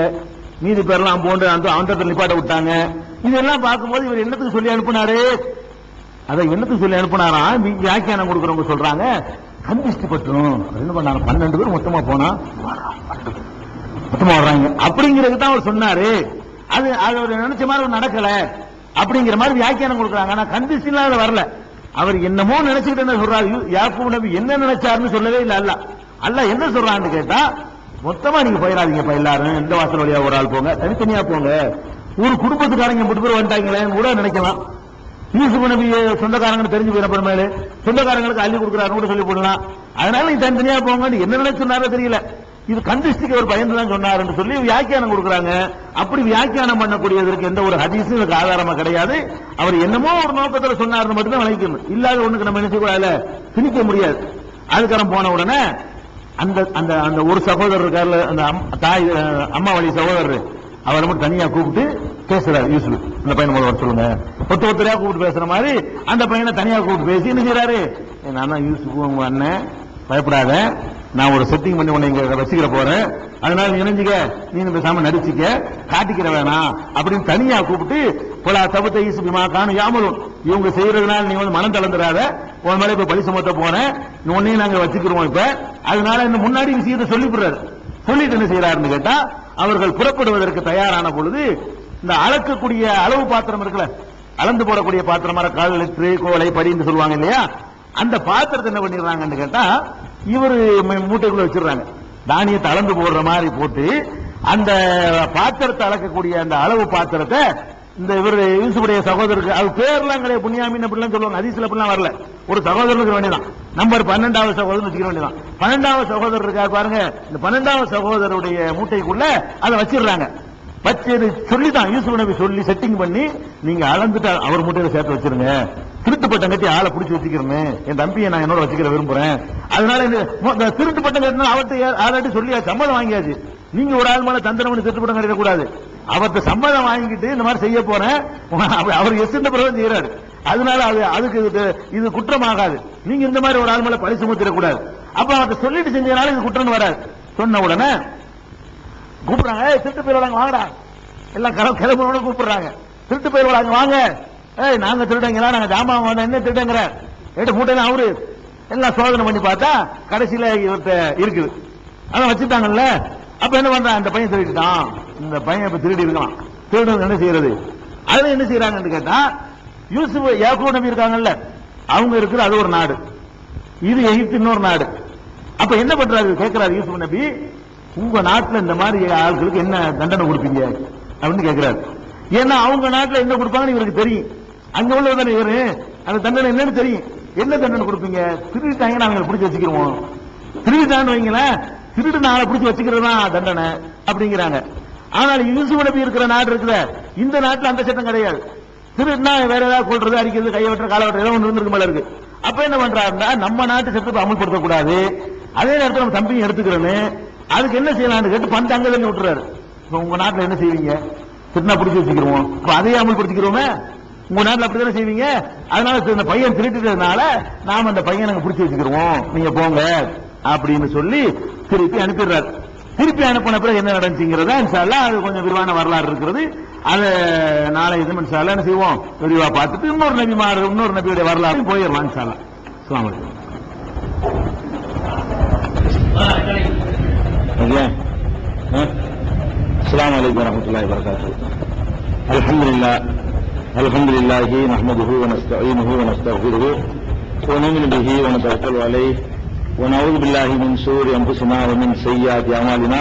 மீதி பேர்லாம் போன்று அந்த நிப்பாட்ட விட்டாங்க. இதெல்லாம் பார்க்கும்போது இவர் என்னத்துக்கு சொல்லி அனுப்பினாரு, அதை என்னத்துக்கு சொல்லி அனுப்பினாராம் வியாக்கியானம் கொடுக்குறவங்க சொல்றாங்க, கந்திஷ்டி பற்றும் என்ன பண்ணாங்க, 12 பேர் மொத்தமா போனா மொத்தமா வர்றாங்க அப்படிங்கிறது தான் அவர் சொன்னாரு. அது அவர் நினைச்ச மாதிரி நடக்கல அப்படிங்கிற மாதிரி வியாக்கியானம் கொடுக்குறாங்க. ஆனா கந்திஷ்டிலாம் அதுல வரல. அவர் என்னமோ நினைச்சுக்கிட்டு என்ன சொல்றாரு, யாக்கூப் நபி என்ன நினைச்சாருன்னு சொல்லவே இல்லை. அல்ல என்ன சொல்றான்னு கேட்டா, மொத்தமா நீங்க போயிடாதீங்கப்பா, எல்லாரும் இந்த வாசல் வழியா ஒரு ஆள் போங்க, தனித்தனியா போங்க. ஒரு குடும்பத்துக்காரங்க 3 பேர் வந்துட்டாங்களே கூட நினைக்கலாம். யூசுப் நபி சொந்தக்காரங்க தெரிஞ்சு போயிடப்பட மேலே சொந்தக்காரங்களுக்கு அள்ளி கொடுக்குறாரு கூட சொல்லி போடலாம். அதனால நீங்க தனித்தனியா போங்க, என்ன நினைச்சு சொன்னாரோ தெரியல. இது கந்திஷ்டிக்கு ஒரு பயந்து தான் சொன்னாருன்னு சொல்லி வியாக்கியானம் கொடுக்குறாங்க. அப்படி வியாக்கியானம் பண்ணக்கூடியதற்கு எந்த ஒரு ஹதீஸும் இதுக்கு ஆதாரமா கிடையாது. அவர் என்னமோ ஒரு நோக்கத்துல சொன்னாருன்னு மட்டும் தான் விளக்கணும். இல்லாத ஒண்ணுக்கு நம்ம நினைச்சு கூட திணிக்க முடியாது. அதுக்கப்புறம் போன உடனே அந்த அந்த அந்த ஒரு சகோதரர் இருக்காரு, அந்த தாய் அம்மா வழி சகோதரர், அவரை மட்டும் தனியா கூப்பிட்டு பேசுறாரு யூசுப். அந்த பையனை முதல்ல வர சொல்லுங்க, ஒருத்தரையா கூப்பிட்டு பேசுற மாதிரி அந்த பையனை தனியா கூப்பிட்டு பேசி என்ன செய்யறாரு, நான் தான் யூசுப் உங்க அண்ணன், பயப்படாத, நான் ஒரு செட்டிங் பண்ணி உன்னை இங்க வச்சுக்கிற போறேன், அதனால நீ நினைஞ்சுக்க, நீ பேசாம நடிச்சுக்க, காட்டிக்கிற வேணாம் அப்படின்னு தனியா கூப்பிட்டு போலா தபத்தை யூசுபிமா காணும் யாமலும், இவங்க செய்யறதுனால நீ வந்து மனம் தளர்ந்துடாத, உன் மேல இப்ப பழி சுமத்த போறேன், உன்னையும் நாங்க வச்சுக்கிறோம் இப்ப, அதனால இந்த முன்னாடி விஷயத்தை சொல்லிவிடுறாரு. சொல்லிட்டு என்ன செய்யறாருன்னு கேட்டா, அவர்கள் புறப்படுவதற்கு தயாரான பொழுது இந்த அளக்கக்கூடிய அளவு பாத்திரம் இருக்குல்ல, அளந்து போடக்கூடிய பாத்திரம், கால் லிட்டரு கோலை படின்னு சொல்லுவாங்க இல்லையா, அந்த பாத்திரத்தை என்ன பண்ணிடுறாங்கன்னு கேட்டா இவரு மூட்டைக்குள்ள வச்சிடறாங்க. தானியத்தை அளந்து போடுற மாதிரி போட்டு அந்த பாத்திரத்தை அளக்கக்கூடிய அந்த அளவு பாத்திரத்தை இந்த இவர் யூசுஃபுடைய சகோதரருக்கு, அது பேர்லாம் கிடையாது, புண்ணியாமின் அப்படிலாம் சொல்லுவாங்க, ஹதீஸ்ல அப்படிலாம் வரல, ஒரு சகோதரருக்கு வேண்டியதான், நம்பர் 12வது சகோதரன் வச்சுக்க வேண்டியதான். 12வது சகோதரர் இருக்காரு பாருங்க, இந்த 12வது சகோதரருடைய மூட்டைக்குள்ள அதை வச்சிடுறாங்க. வச்சு சொல்லிதான் யூசுப் நபி சொல்லி செட்டிங் பண்ணி, நீங்க அளந்துட்டு அவர் மூட்டையில சேர்த்து வச்சிருங்க, திருட்டு பட்டம் கட்டி ஆளை பிடிச்சி வச்சுக்கிறேன், என் தம்பியை நான் என்னோட வச்சுக்கிற விரும்புறேன், அதனால இந்த திருட்டு பட்டம் கட்டினா அவர்கிட்ட ஆல்ரெடி சொல்லி சம்மதம் வாங்கியாச்சு, நீங்க ஒரு ஆள் மேல தந்திரம் பண்ணி திருட்டு பட்டம் கட்டிடக்கூடாது, அவர்கிட்ட சம்மதம் வாங்கிட்டு இந்த மாதிரி செய்ய போறேன், அவர் எஸ் பிரபலம் செய்யறாரு, அதனால அதுக்கு இது குற்றமாகாது, நீங்க இந்த மாதிரி ஒரு ஆள் மேல பழி சுமத்திடக்கூடாது, அப்ப அவர்கிட்ட சொல்லிட்டு செஞ்சதுனால இது குற்றம் வராது. சொன்ன உடனே கூப்பிடுறாங்க, திருட்டு போயிடுவாங்க வாங்கடா, எல்லாம் கிளம்புறோட கூப்பிடுறாங்க, திருட்டு போயிடுவாங்க வாங்க, நாங்க திருடங்களா, நாங்க ஜாமான் வாங்க, என்ன திருடங்கிற ஏட்டு மூட்டையில அவரு எல்லாம் சோதனை பண்ணி பார்த்தா கடைசியில இவர்கிட்ட இருக்குது, அதான் வச்சுட்டாங்கல்ல. அப்ப என்ன பண்றான், அந்த பையன் திருடிட்டான், இந்த பையன் இப்ப திருடி இருக்கான், திருடு என்ன செய்யறது, அதுல என்ன செய்யறாங்கன்னு கேட்டா, யூசுப் யாக்கூப் நபி இருக்காங்கல்ல, அவங்க இருக்கிற அது ஒரு நாடு, இது எகிப்து இன்னொரு நாடு. அப்ப என்ன பண்றாரு கேட்கிறாரு யூசுப் நபி, உங்க நாட்டுல இந்த மாதிரி ஆட்களுக்கு என்ன தண்டனை கொடுப்பீங்க அப்படின்னு கேட்கிறாரு. ஏன்னா அவங்க நாட்டுல என்ன கொடுப்பாங்கன்னு இவருக்கு தெரியும், அங்க உள்ளதான இவரு அந்த தண்டனை என்னன்னு தெரியும். என்ன தண்டனை கொடுப்பீங்க, திருடிட்டாங்க நாங்க பிடிச்சி வச்சுக்கிறோம், திருடிட்டான்னு வைங்களேன், திருடு நாளை பிடிச்சி வச்சுக்கிறது தான் தண்டனை அப்படிங்கிறாங்க. ஆனால் யூசுப் நபி இருக்கிற நாடு இருக்குற இந்த நாட்டுல அந்த சட்டம் கிடையாது. திருடுனா வேற ஏதாவது கொள்றது, அடிக்கிறது, கையை வெட்டுற, காலை வெட்டுற, ஏதோ ஒன்று இருந்திருக்கு மேல இருக்கு. அப்ப என்ன பண்றாருன்னா, நம்ம நாட்டு சட்டத்தை அமல்படுத்த கூடாது, அதே நேரத்தில் நம்ம தம்பியும் எடுத்துக்கிறேன்னு, அதுக்கு என்ன செய்யலாம்னு கேட்டு பந்து அங்க தள்ளி விட்டுறாரு. உங்க நாட்டுல என்ன செய்வீங்க, திருநா பிடிச்சி வச்சுக்கிறோம், அதையே அமல்படுத்திக்கிறோமே, உங்க நாட்டுல அப்படித்தானே செய்வீங்க, அதனால இந்த பையன் திருட்டுறதுனால நாம அந்த பையன் நாங்க பிடிச்சி வச்சுக்கிறோம், நீங்க போங்க அப்படின்னு சொல்லி திருப்பி அனுப்பிடுறாரு. திருப்பி அனுப்பின பிறகு என்ன நடந்துச்சுங்கிறதா இன்ஷா அல்லாஹ் அது கொஞ்சம் விரிவான வரலாறு இருக்கிறது, அதை நாளை இது இன்ஷா அல்லாஹ் என்ன செய்வோம், விரிவா பார்த்துட்டு இன்னொரு நபியுடைய வரலாறு போயிடலாம் இன்ஷா அல்லாஹ். அஸ்ஸலாமு அலைக்கும். السلام عليكم ورحمة الله وبركاته. الحمد لله نحمده ونستعينه ونستغفره ونؤمن به ونتوكل عليه ونعوذ بالله من شرور أنفسنا ومن سيئات أعمالنا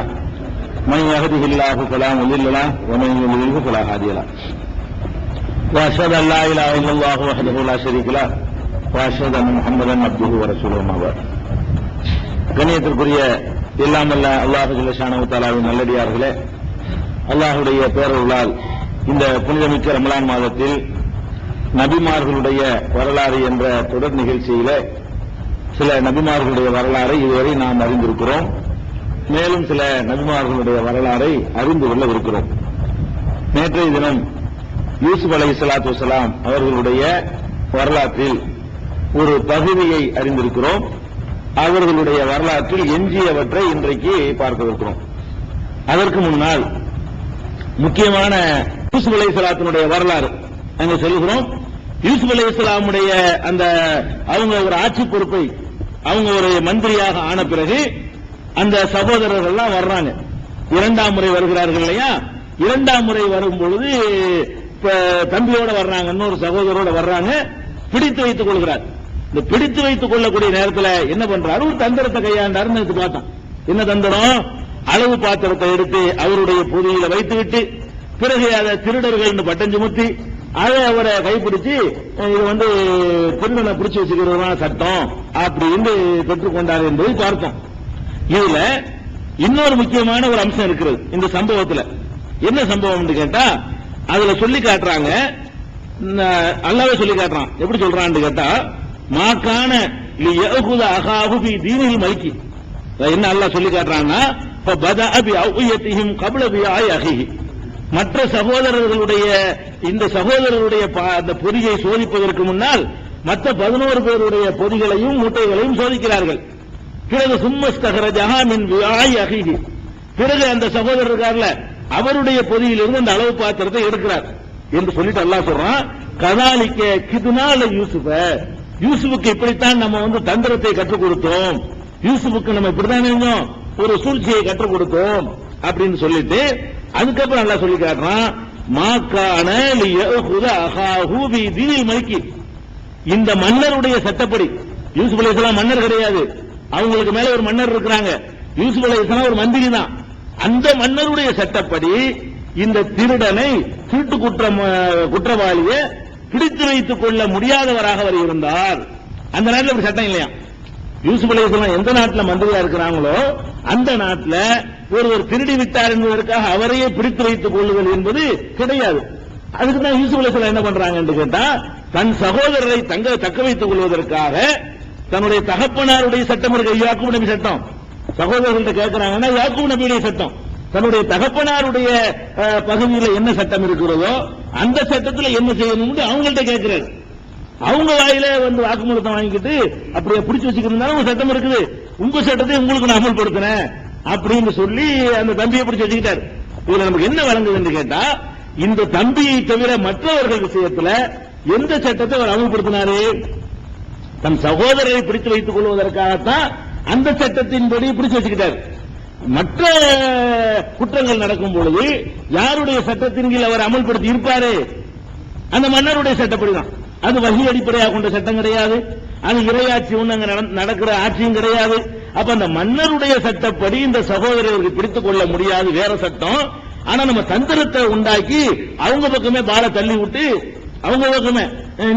من يهده الله فلا مضل له ومن يضلل فلا هادي له وأشهد أن لا إله إلا الله وحده لا شريك له وأشهد أن محمدا عبده ورسوله أما بعد. கண்ணியத்திற்குரிய இல்லாமல்ல அல்லாஹ் ஜல்ல ஷானஹு தஆலாவின் நல்லடியார்களே, அல்லாஹ்வுடைய பேரருளால் இந்த புனிதமிக்க ரமலான் மாதத்தில் நபிமார்களுடைய வரலாறு என்ற தொடர் நிகழ்ச்சியில சில நபிமார்களுடைய வரலாறை இதுவரை நாம் அறிந்திருக்கிறோம். மேலும் சில நபிமார்களுடைய வரலாறை அறிந்து கொள்ளவிருக்கிறோம். நேற்றைய தினம் யூசுப் அலைஹிஸ்ஸலாத்து வஸ்ஸலாம் அவர்களுடைய வரலாற்றில் ஒரு பகுதியை அறிந்திருக்கிறோம். அவர்களுடைய வரலாற்றில் எஞ்சியவற்றை இன்றைக்கு பார்க்க இருக்கிறோம். அதற்கு முன்னால் முக்கியமான யூசுப் அலைஹிஸ்ஸலாத்தினுடைய வரலாறு நாங்க சொல்லுகிறோம். யூசுப் அலைஹிஸ்ஸலாமுடைய அந்த அவங்க ஒரு ஆட்சி பொறுப்பை அவங்க ஒரு மந்திரியாக ஆன பிறகு அந்த சகோதரர்கள் எல்லாம் வர்றாங்க. இரண்டாம் முறை வருகிறார்கள் இல்லையா? இரண்டாம் முறை வரும் பொழுது தம்பியோட வர்றாங்க, இன்னொரு சகோதரோட வர்றாங்க. பிடித்து வைத்துக் கொள்கிறார். இந்த பிடித்து வைத்துக் கொள்ளக்கூடிய நேரத்தில் என்ன பண்றாரு? ஒரு தந்திரத்தை கையாண்டாருன்னு பார்த்தோம். என்ன தந்திரம்? அளவு பாத்திரத்தை எடுத்து அவருடைய பொதியில வைத்துவிட்டு பிறகு அதை திருடர்கள் பட்டம் சுமத்தி அதை அவரை கைப்பிடிச்சு இது திருடனை பிடிச்சு வச்சுக்கிறதா சட்டம் அப்படின்னு பெற்றுக்கொண்டார் என்பதை பார்த்தோம். இதுல இன்னொரு முக்கியமான ஒரு அம்சம் இருக்கிறது இந்த சம்பவத்தில். என்ன சம்பவம் கேட்டா அதுல சொல்லி காட்டுறாங்க, அல்லாஹ்வே சொல்லி காட்டுறான். எப்படி சொல்றான்னு கேட்டா மாக்கான லியகுத அகாஹு ஃபீ தீனில் மல்கி. என்ன அல்லாஹ் சொல்லி காட்டுறான்னா ஃபபதஅ பிஅவ்யதிஹிம் கப்ல பிஆய் அஹிஹி. மற்ற சகோதரர்களுடைய இந்த சகோதரருடைய அந்த பொதியை சோதிப்பதற்கு முன்னால் மற்ற 11 பேருடைய பொதிகளையும் மூட்டைகளையும் சோதிக்கிறார்கள். பிறகு சும்மஸ்தகரஜஹா மின் பிஆய் அஹிஹி. பிறகு அந்த சகோதரர் இருக்கார்ல அவருடைய பொதியிலிருந்து அந்த அளவு பாத்திரத்தை எடுக்கிறார் என்று சொல்லிட்டு அல்லாஹ் சொல்றான், கதாலிக்க கிதுனால யூசுஃபுக்கு இப்படித்தான் நம்ம தந்திரத்தை கற்றுக் கொடுத்தோம், யூசுஃபுக்கு நம்ம இப்படித்தான் ஒரு சூழ்ச்சியை கற்றுக் கொடுத்தோம் அப்படின்னு சொல்லிட்டு அதுக்கப்புறம் அல்லாஹ் சொல்லி காட்டுறான், மாக்கான லியகுத அகாஹு ஃபீ தீனில் மல்கி. இந்த மன்னருடைய சட்டப்படி, யூசுப் அலைஹிஸ்ஸலாம் மன்னர் கிடையாது, அவங்களுக்கு மேல ஒரு மன்னர் இருக்கிறாங்க. யூசுப் அலைஹிஸ்ஸலாம் ஒரு மந்திரி தான். அந்த மன்னருடைய சட்டப்படி இந்த திருடனை திருட்டு குற்றவாளியை பிடித்து வைத்துக் கொள்ள முடியாதவராக அவர் இருந்தார். அந்த நாட்டில் அப்படி சட்டம் இல்லையா? யூசுப் அலைஹிஸ்ஸலாம் எந்த நாட்டில் மந்திரியா இருக்கிறாங்களோ அந்த நாட்டில் ஒருவர் திருடி விட்டார் என்பதற்காக அவரையே பிடித்து வைத்துக் கொள்ளுதல் என்பது கிடையாது. அதுக்கு தான் யூசுப் அலைஹிஸ்ஸலாம் என்ன பண்றாங்க என்று கேட்டா தன் சகோதரரை தக்க வைத்துக் கொள்வதற்காக தன்னுடைய தகப்பனாருடைய சட்டம் இருக்கு, யாக்கூப் நபி சட்டம். சகோதரர்கள்ட்ட கேட்கிறாங்கன்னா யாக்கூப் நபியுடைய சட்டம், தன்னுடைய தகப்பனாருடைய பகுதியில் என்ன சட்டம் இருக்கிறதோ அந்த சட்டத்தில் என்ன செய்யணும் அவங்கள்ட்ட கேட்கிறாரு. அவங்க வாயில வாக்குமூலத்தை வாங்கிக்கிட்டு அப்படியே பிடிச்சு வச்சுக்கிறதுனால உங்க சட்டம் இருக்குது, உங்க சட்டத்தை உங்களுக்கு நான் அமல்படுத்தினேன் அப்படின்னு சொல்லி அந்த தம்பியை பிடிச்சு வச்சுக்கிட்டாரு. இதுல நமக்கு என்ன வழங்குதுன்னு கேட்டா இந்த தம்பியை தவிர மற்றவர்கள் விஷயத்துல எந்த சட்டத்தை அவர் அமல்படுத்தினாரு? தன் சகோதரரை பிடித்து வைத்துக் கொள்வதற்காகத்தான் அந்த சட்டத்தின்படி பிடிச்சு வச்சுக்கிட்டார். மற்ற குற்றங்கள் நடக்கும் பொழுது யாருடைய சட்டத்தின் கீழ் அவர் அமல்படுத்தி இருப்பாரு? அந்த மன்னருடைய சட்டப்படி தான். அது வகி அடிப்படையாக கொண்ட சட்டம் கிடையாது, அது இறையாட்சி ஒண்ணு நடக்கிற ஆட்சியும் கிடையாது. அப்ப அந்த மன்னருடைய சட்டப்படி இந்த சகோதரருக்கு பிடித்துக் கொள்ள முடியாது, வேற சட்டம். ஆனா நம்ம தந்திரத்தை உண்டாக்கி அவங்க பக்கமே பால தள்ளி விட்டு அவங்க பக்கமே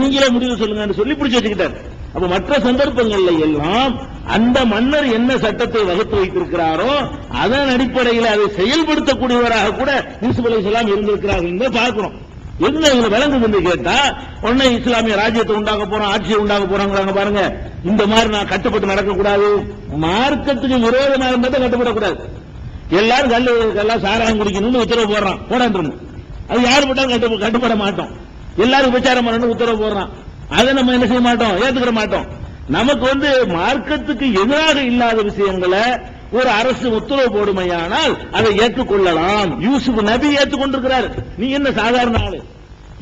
நீங்களே முடிவு சொல்லுங்க சொல்லி பிடிச்சு வச்சுக்கிட்டார். அப்ப மற்ற சந்தர்ப்பங்கள்ல எல்லாம் அந்த மன்னர் என்ன சட்டத்தை வகுத்து வைத்திருக்கிறாரோ அதன் அடிப்படையில் அதை செயல்படுத்தக்கூடியவராக கூட யூசுப் அலைஹிஸ்ஸலாம் இருந்திருக்கிறார்கள் என்று பார்க்கிறோம். என்ன இதுல விளங்குது கேட்டா உடனே இஸ்லாமிய ராஜ்யத்தை உண்டாக போறோம், ஆட்சியை உண்டாக போறாங்க பாருங்க. இந்த மாதிரி நான் கட்டுப்பட்டு நடக்கக்கூடாது, மார்க்கத்துக்கு விரோதமாக இருந்ததை கட்டுப்படக்கூடாது. எல்லாரும் கல்லாம் சாராயம் குடிக்கணும்னு உத்தரவு போடுறான், போடான்னு அது யாரு போட்டாலும் கட்டுப்பட மாட்டோம். எல்லாரும் விசாரம் பண்ணணும் உத்தரவு போடுறான், அதை நம்ம என்ன செய்ய மாட்டோம், ஏத்துக்கிற மாட்டோம். நமக்கு மார்க்கத்துக்கு எதிராக இல்லாத விஷயங்களை ஒரு அரசு உத்தரவு போடுமையானால் அதை ஏற்றுக்கொள்ளலாம். யூசுப் நபி ஏற்றுக்கொண்டிருக்கிறார். நீ என்ன சாதாரண ஆளு?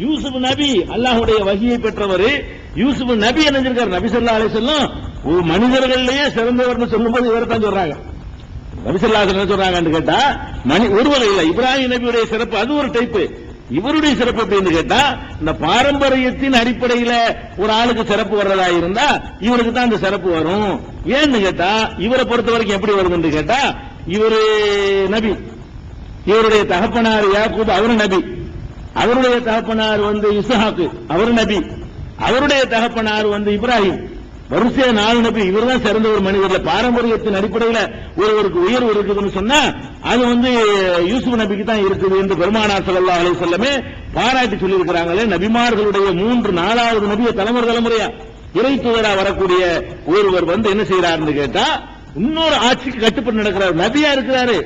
யூசுப் நபி அல்லாஹ்வுடைய வஹியை பெற்றவர். யூசுப் நபி என்ன செஞ்சிருக்கார்? நபி ஸல்லல்லாஹு அலைஹி வஸல்லம் ஒரு மனிதர்களிலேயே சிறந்தவர்னு சொல்லும்போது இவரை தான் சொல்றாங்க. நபி ஸல்லல்லாஹு அலைஹி வஸல்லம் சொல்றாங்கன்னு கேட்டா ஒருவர் இல்ல, இப்ராஹிம் நபியுடைய சிறப்பு அது ஒரு டைப்பு. இவருடைய சிறப்பு அப்படின்னு கேட்டா இந்த பாரம்பரியத்தின் அடிப்படையில் ஒரு ஆளுக்கு சிறப்பு வர்றதா இருந்தா இவருக்கு தான் அந்த சிறப்பு வரும். ஏன்னு கேட்டா இவரை பொறுத்த வரைக்கும் எப்படி வருதுன்னு கேட்டா இவரு நபி, இவருடைய தகப்பனார் யாக்கூப் அவரு நபி, அவருடைய தகப்பனார் இஸ்ஹாக் அவரு நபி, அவருடைய தகப்பனார் இப்ராஹிம், வரிசையா 4 நபி. இவர் தான் சிறந்த ஒரு மனிதர். பாரம்பரியத்தின் அடிப்படையில் ஒருவருக்கு உயர்வு இருக்குதுன்னு சொன்னா அது யூசுப் நபிக்கு தான் இருக்குது என்று பெருமானார் ஸல்லல்லாஹு அலைஹி வஸல்லம் பாராட்டி சொல்லியிருக்கிறாங்களே. நபிமார்களுடைய 4வது நபியை தலைமுறையா இறை தூதரா வரக்கூடிய ஒருவர் என்ன செய்யறாருன்னு கேட்டா இன்னொரு ஆட்சிக்கு கட்டுப்பட்டு நடக்கிறார். நபியா இருக்கிறாரு,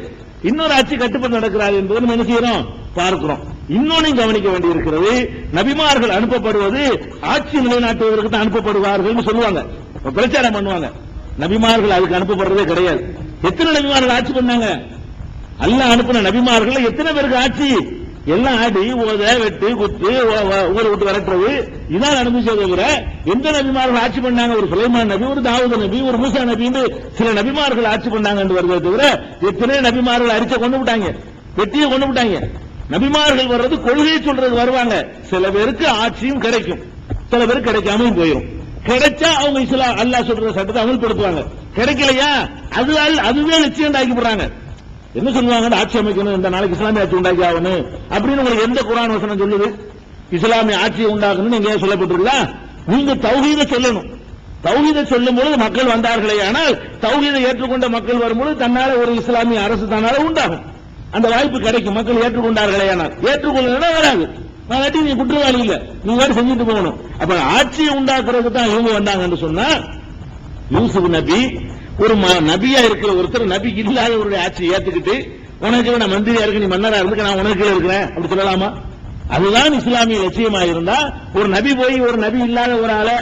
இன்னொரு ஆட்சி கட்டுப்பட்டு நடக்கிறார் என்பது நம்ம என்ன செய்யறோம் பார்க்கிறோம். இன்னொன்னையும் கவனிக்க வேண்டியிருக்கிறது, நபிமார்கள் அனுப்பப்படுவது ஆட்சி நிலைநாட்டுவதற்கு தான் அனுப்பப்படுவார்கள் சொல்லுவாங்க, பிரச்சாரம் பண்ணுவாங்க. நபிமார்கள் அதுக்கு அனுப்பப்படுறதே கிடையாது. எத்தனை நபிமார்கள் ஆட்சி பண்ணாங்க? அல்லாஹ் அனுப்பின நபிமார்கள் எத்தனை பேருக்கு ஆட்சி? எல்லாம் ஆடி ஓத வெட்டு குத்து ஊரை விட்டு விரட்டுறது இதான் நடந்துச்சே தவிர எந்த நபிமார்கள் ஆட்சி பண்ணாங்க? ஒரு சுலைமான் நபி, ஒரு தாவூத் நபி, ஒரு மூசா நபின்னு சில நபிமார்கள் ஆட்சி பண்ணாங்க என்று வருவதை தவிர எத்தனை நபிமார்கள் அரிச்ச கொண்டு விட்டாங்க, வெட்டியை கொண்டு விட்டாங்க. நபிமார்கள் வர்றது கொள்கையை சொல்றது வருவாங்க. சில பேருக்கு ஆட்சியும் கிடைக்கும், சில பேருக்கு கிடைக்காமலும் போயிடும். கிடைச்சா அவங்க இஸ்லாம் அல்லாஹ் சொல்ற சட்டத்தை அமல்படுத்துவாங்க. கிடைக்கலையா அதுவே லட்சியம் ஆக்கி போடுறாங்க. என்ன சொல்லுவாங்க? ஆட்சி அமைக்கணும், இந்த நாளைக்கு இஸ்லாமிய ஆட்சி உண்டாக்கி ஆகணும் அப்படின்னு உங்களுக்கு எந்த குர்ஆன் வசனம் சொல்லுது? இஸ்லாமிய ஆட்சியை உண்டாக்கணும் நீங்க சொல்லப்பட்டிருக்கா? நீங்க தௌஹீதை சொல்லணும். தௌஹீதை சொல்லும் பொழுது மக்கள் வந்தார்களே, ஆனால் தௌஹீதை ஏற்றுக்கொண்ட மக்கள் வரும்பொழுது தன்னால ஒரு இஸ்லாமிய அரசு தன்னால உண்டாகும். அந்த வாய்ப்பு கிடைக்கும். மக்கள் ஏற்றுக்கொண்டார்களே, ஆனால் ஏற்றுக்கொள்ளனா வராது. நாளைக்கு நீ குற்றவாளி இல்ல, நீ வேறு செஞ்சுட்டு போகணும். அப்ப ஆட்சியை உண்டாக்குறதுக்கு தான் இவங்க வந்தாங்கன்னு சொன்னா, யூசுப் நபி ஒரு நபியா இருக்கிற ஒருத்தர் நபி இல்லாதவருடைய ஆட்சியை ஏத்துக்கிட்டு உனக்கு நான் மந்திரியா இருக்கு, நீ மன்னரா இருக்கு, நான் உனக்கு இருக்கிறேன் அப்படி சொல்லலாமா? அதுதான் இஸ்லாமிய லட்சியமா இருந்தா ஒரு நபி போய் ஒரு நபி இல்லாத ஒரு ஆளை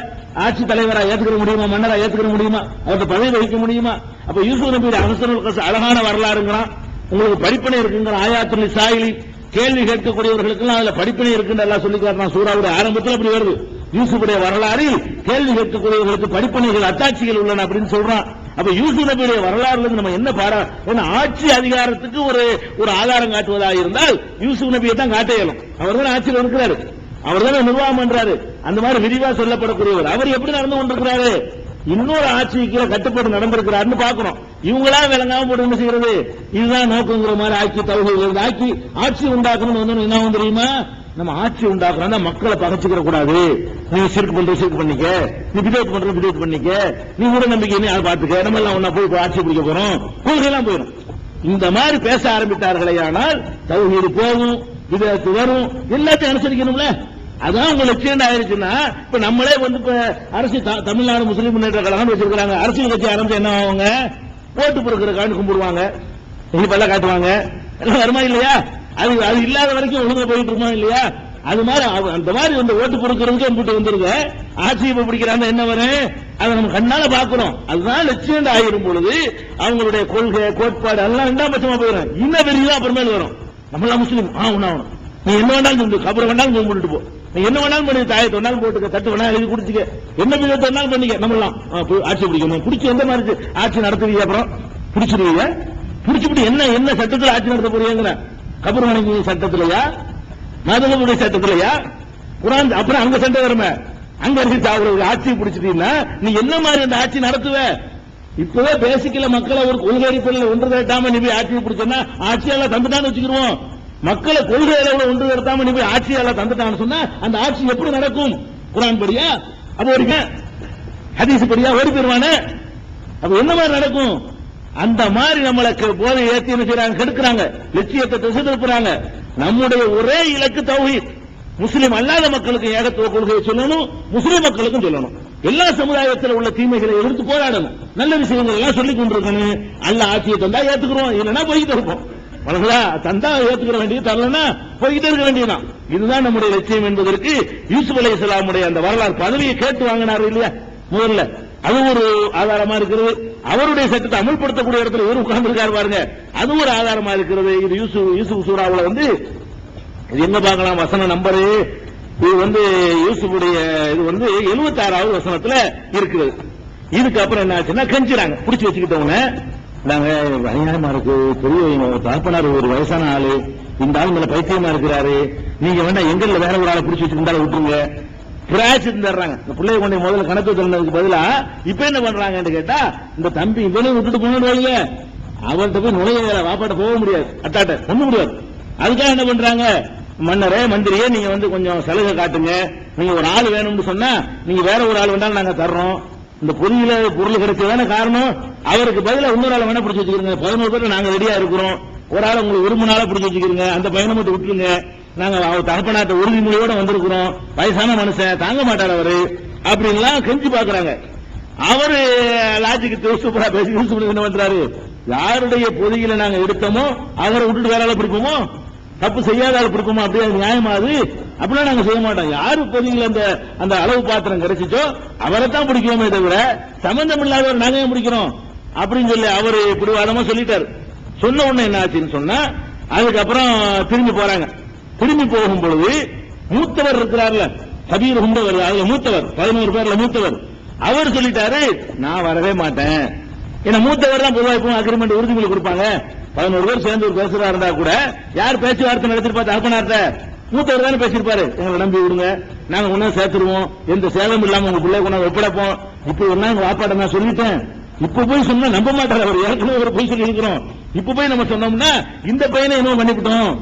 ஆட்சி தலைவரா ஏத்துக்கிற முடியுமா? மன்னரா ஏத்துக்கிற முடியுமா? அவருக்கு பதவி வகிக்க முடியுமா? அப்ப யூசுப் நபி அவசர அழகான வரலாறுங்கிறான். உங்களுக்கு படிப்பினை இருக்குங்கிற ஆயாத்துல் சாயிலி கேள்வி கேட்கக்கூடியவர்களுக்கு அதுல படிப்பினை இருக்குன்னு எல்லாம் சொல்லி காட்டினான். சூறாவுடைய ஆரம்பத்தில் அப்படி வருது. யூசுஃபுடைய வரலாறில் கேள்வி கேட்கக்கூடியவர்களுக்கு படிப்பினைகள் அத்தாட்சிகள் உள்ளன அப்படின்னு சொல்றான். அப்ப யூசுப் நபியுடைய வரலாறுல இருந்து நம்ம என்ன பாரா ஆட்சி அதிகாரத்துக்கு ஒரு ஆதாரம் காட்டுவதாக இருந்தால் யூசுப் நபியை தான் காட்ட இயலும். அவர் தான் ஆட்சியில் இருக்கிறாரு, அவர் தானே நிர்வாகம் பண்றாரு. அந்த மாதிரி விரிவா சொல்லப்படக்கூடியவர் அவர் எப்படி நடந்து கொண்டிருக்கிறாரு? இன்னொரு ஆட்சிக்கு கட்டுப்பாடு நடந்திருக்கிறாருன்னு பாக்குறோம். இவங்களா விளங்காம போட்டு என்ன செய்யறது? இதுதான் நோக்கங்கிற மாதிரி ஆக்கி தௌஹீத் ஆக்கி ஆட்சி உண்டாக்கணும்னு என்ன தெரியுமா? நம்ம ஆட்சி உண்டாக்குறோம்னா மக்களை பகைச்சுக்கிற கூடாது. நீ சிறுக்கு பண்ற சிறுக்கு பண்ணிக்க, நீ பிதேத் பண்ற பிதேத் பண்ணிக்க, நீ கூட நம்பிக்கை நீ அதை பார்த்துக்க, நம்ம எல்லாம் ஒன்னா போய் ஆட்சி பிடிக்க போறோம், கொள்கையெல்லாம் போயிடும். இந்த மாதிரி பேச ஆரம்பித்தார்களே, ஆனால் தௌஹீத் போகும், பிதேத் வரும், எல்லாத்தையும் அனுசரிக்கணும்ல. அதான் உங்க லட்சியம் ஆயிருச்சுன்னா, இப்ப நம்மளே இப்ப அரசு தமிழ்நாடு முஸ்லீம் முன்னேற்ற கழகம் வச்சிருக்காங்க. அரசியல் கட்சி ஆரம்பிச்சு என்ன ஆவாங்க? ஓட்டு பொறுக்கிறக்கான்னு கும்பிடுவாங்க, இப்பெல்லாம் காட்டுவாங்க, எல்லாம் வருமா இல்லையா? அது இல்லாத வரைக்கும் ஒழுங்கா போயிட்டு இருக்குமா இல்லையா? அது மாதிரி அந்த மாதிரி வந்து ஓட்டு பொறுக்கிறதுக்கு கூட்டு வந்துருங்க. ஆட்சியை பிடிக்கிறாங்க என்ன வரும்? அதை நம்ம கண்ணால பாக்குறோம். அதுதான் லட்சியம் ஆகிரும் பொழுது அவங்களுடைய கொள்கை கோட்பாடு எல்லாம் ரெண்டாம் பட்சமா போயிடும். இன்னும் பெரியதான் அப்புறமேல வரும். நம்மளாம் முஸ்லீம் உண்ணாவணும், நீ என்ன வேணாலும் கபரை வேணாலும் கும்பிட்டு போ, நீ என்ன வேணாலும் பண்ணி, தாயத்தை வேணாலும் போட்டுக்க, தட்டு வேணாலும் எழுதி குடிச்சுக்க, என்ன விதத்தை வேணாலும் பண்ணிக்க, நம்மளாம் ஆட்சி பிடிக்கணும். பிடிச்சி எந்த மாதிரி ஆட்சி நடத்துவீங்க? அப்புறம் பிடிச்சிருவீங்க. பிடிச்சிட்டு என்ன சட்டத்தில் ஆட்சி நடத்த போறீங்க? கபர் வணங்கி சட்டத்திலையா, மதகுடைய சட்டத்திலையா, குரான்? அப்புறம் அங்க சண்டை வருமே, அங்க இருக்கு ஆட்சி பிடிச்சிட்டீங்கன்னா நீ என்ன மாதிரி அந்த ஆட்சி நடத்துவ? இப்பவே பேசிக்கல மக்களை ஒரு கொள்கை அடிப்படையில் ஒன்று திரட்டாம நீ போய் ஆட்சியை பிடிச்சா ஆட்சியாளர் தந்துட்டான்னு வச்சுக்கிடுவோம். மக்களை கொள்கை அளவுல ஒன்று திரட்டாம நீ போய் ஆட்சியாளர் தந்துட்டான்னு சொன்னா அந்த ஆட்சி எப்படி நடக்கும்? குரான் படியா அப்ப ஓடிக்க, ஹதீஸ் படியா ஓடி போயிருவானே. அப்ப என்ன மாதிரி நடக்கும்? அந்த மாதிரி நம்மளுக்கு போதை ஏற்றி என்ன செய்றாங்க? கெடுக்கிறாங்க, லட்சியத்தை திசை திருப்புறாங்க. நம்முடைய ஒரே இலக்கு தௌஹீத். முஸ்லிம் அல்லாத மக்களுக்கு ஏகத்துவ கொள்கையை சொல்லணும், முஸ்லிம் மக்களுக்கும் சொல்லணும். எல்லா சமுதாயத்தில் உள்ள தீமைகளை எதிர்த்து போராடணும், நல்ல விஷயங்கள் எல்லாம் சொல்லிக் கொண்டிருக்கணும். அல்லாஹ் ஆட்சியை தந்தா ஏத்துக்கிறோம், இல்லைன்னா போய்கிட்டு இருப்போம். தந்தா ஏத்துக்கிற வேண்டியது, தரலன்னா போய்கிட்டே இருக்க வேண்டியதுதான். இதுதான் நம்முடைய லட்சியம் என்பதற்கு யூசுப் அலைஹிஸ்ஸலாமுடைய அந்த வரலாறு. பதவியை கேட்டு வாங்கினார் இல்லையா முதல்ல, அது ஒரு ஆதாரமா இருக்கிறது. அவருடைய சட்டத்தை அமல்படுத்தக்கூடிய இடத்துல ஒரு உட்கார்ந்து இருக்காரு பாருங்க, அது ஒரு ஆதாரமா இருக்கிறது. இது யூசுப் சூராவுல வந்து இது எங்க பார்க்கலாம்? வசன நம்பரு இது வந்து யூசுஃபுடைய இது வந்து 76வது வசனத்துல இருக்குது. இதுக்கு அப்புறம் என்ன ஆச்சுன்னா, கெஞ்சுறாங்க, பிடிச்சி வச்சுக்கிட்டவங்க, நாங்க அநியாயமா இருக்கு, பெரிய தகப்பனார் ஒரு வயசான ஆளு, இந்த ஆள் மேல பைத்தியமா இருக்கிறாரு, நீங்க வேண்டாம் எங்கள்ல வேற ஒரு ஆளை பிடிச்சி வச்சுக்கிட்டாலும் விட்டுருங்க. பிராய்ச்சிட்டு தர்றாங்க. இந்த பிள்ளைய கொண்டு முதல்ல கணக்கு சொன்னதுக்கு பதிலா இப்ப என்ன பண்றாங்கன்னு கேட்டா, இந்த தம்பி இவனையும் விட்டுட்டு போனது அவர்கிட்ட போய் நுழைய வாப்பாட்ட போக முடியாது, அத்தாட்ட ஒண்ணு முடியாது. அதுக்காக என்ன பண்றாங்க? மன்னரே மந்திரியே நீங்க வந்து கொஞ்சம் சலுகை காட்டுங்க, நீங்க ஒரு ஆள் வேணும்னு சொன்னா நீங்க வேற ஒரு ஆள் வேண்டாம் நாங்க தர்றோம். இந்த பொருளில பொருள் கிடைச்சதான காரணம். அவருக்கு பதிலா இன்னொரு ஆள் வேணா பிடிச்சி வச்சுக்கிறீங்க, 11 பேர் நாங்க ரெடியா இருக்கிறோம், ஒரு ஆள் உங்களுக்கு விரும்பினால பிடிச்சி வச்சுக்கிறீங்க, அந்த பையனை மட்டும் விட்டுருங்க, நாங்க அவர் தகப்பனாட்ட உறுதிமொழியோட வந்திருக்கிறோம், வயசான மனுஷன் தாங்க மாட்டார் அவரு அப்படின்லாம் கெஞ்சி பாக்குறாங்க. அவரு லாஜிக்கு சூப்பரா பேசி என்ன பண்றாரு? யாருடைய பொதியில நாங்க எடுத்தோமோ அவரை விட்டுட்டு வேற ஆளை பிடிப்போமோ, தப்பு செய்யாத ஆள் பிடிப்போமோ, அப்படியே நியாயமாது அப்படிலாம் நாங்க செய்ய மாட்டோம். யாரு பொதியில அந்த அளவு பாத்திரம் கிடைச்சிச்சோ அவரை தான் பிடிக்குவோமே தவிர சம்பந்தம் இல்லாதவர் நாங்க ஏன் பிடிக்கிறோம் அப்படின்னு சொல்லி அவரு பிடிவாதமா சொல்லிட்டாரு. சொன்ன உடனே என்ன ஆச்சுன்னு சொன்னா, அதுக்கப்புறம் திரும்பி போறாங்க. திரும்பி போகும் பொழுது மூத்தவர் இருக்கிறார்ல, கபீர் ஹுண்டவர், அதுல மூத்தவர், 11 பேர்ல மூத்தவர், அவர் சொல்லிட்டாரு நான் வரவே மாட்டேன். ஏன்னா மூத்தவர் தான் பொதுவாக இப்போ அக்ரிமெண்ட் உறுதிமொழி கொடுப்பாங்க. 11 பேர் சேர்ந்து ஒரு பேசுறா இருந்தா கூட யார் பேச்சுவார்த்தை நடத்திருப்பா? தகப்பனார்ட்ட மூத்தவர் தானே பேசியிருப்பாரு. எங்களை நம்பி விடுங்க, நாங்க ஒன்னா சேர்த்துருவோம், எந்த சேதம் இல்லாம உங்க பிள்ளை கொண்டாந்து ஒப்படைப்போம். இப்ப ஒன்னா எங்க வாப்பாட்ட நான் சொல்லிட்டேன், இப்ப போய் சொன்னா நம்ப மாட்டார். அவர் ஏற்கனவே ஒரு போய் சொல்லி இருக்கிறோம். இப்ப போய் நம்ம சொன்னோம்னா இந்த பையனை என்னவோ பண்ணிவிட்டோம்,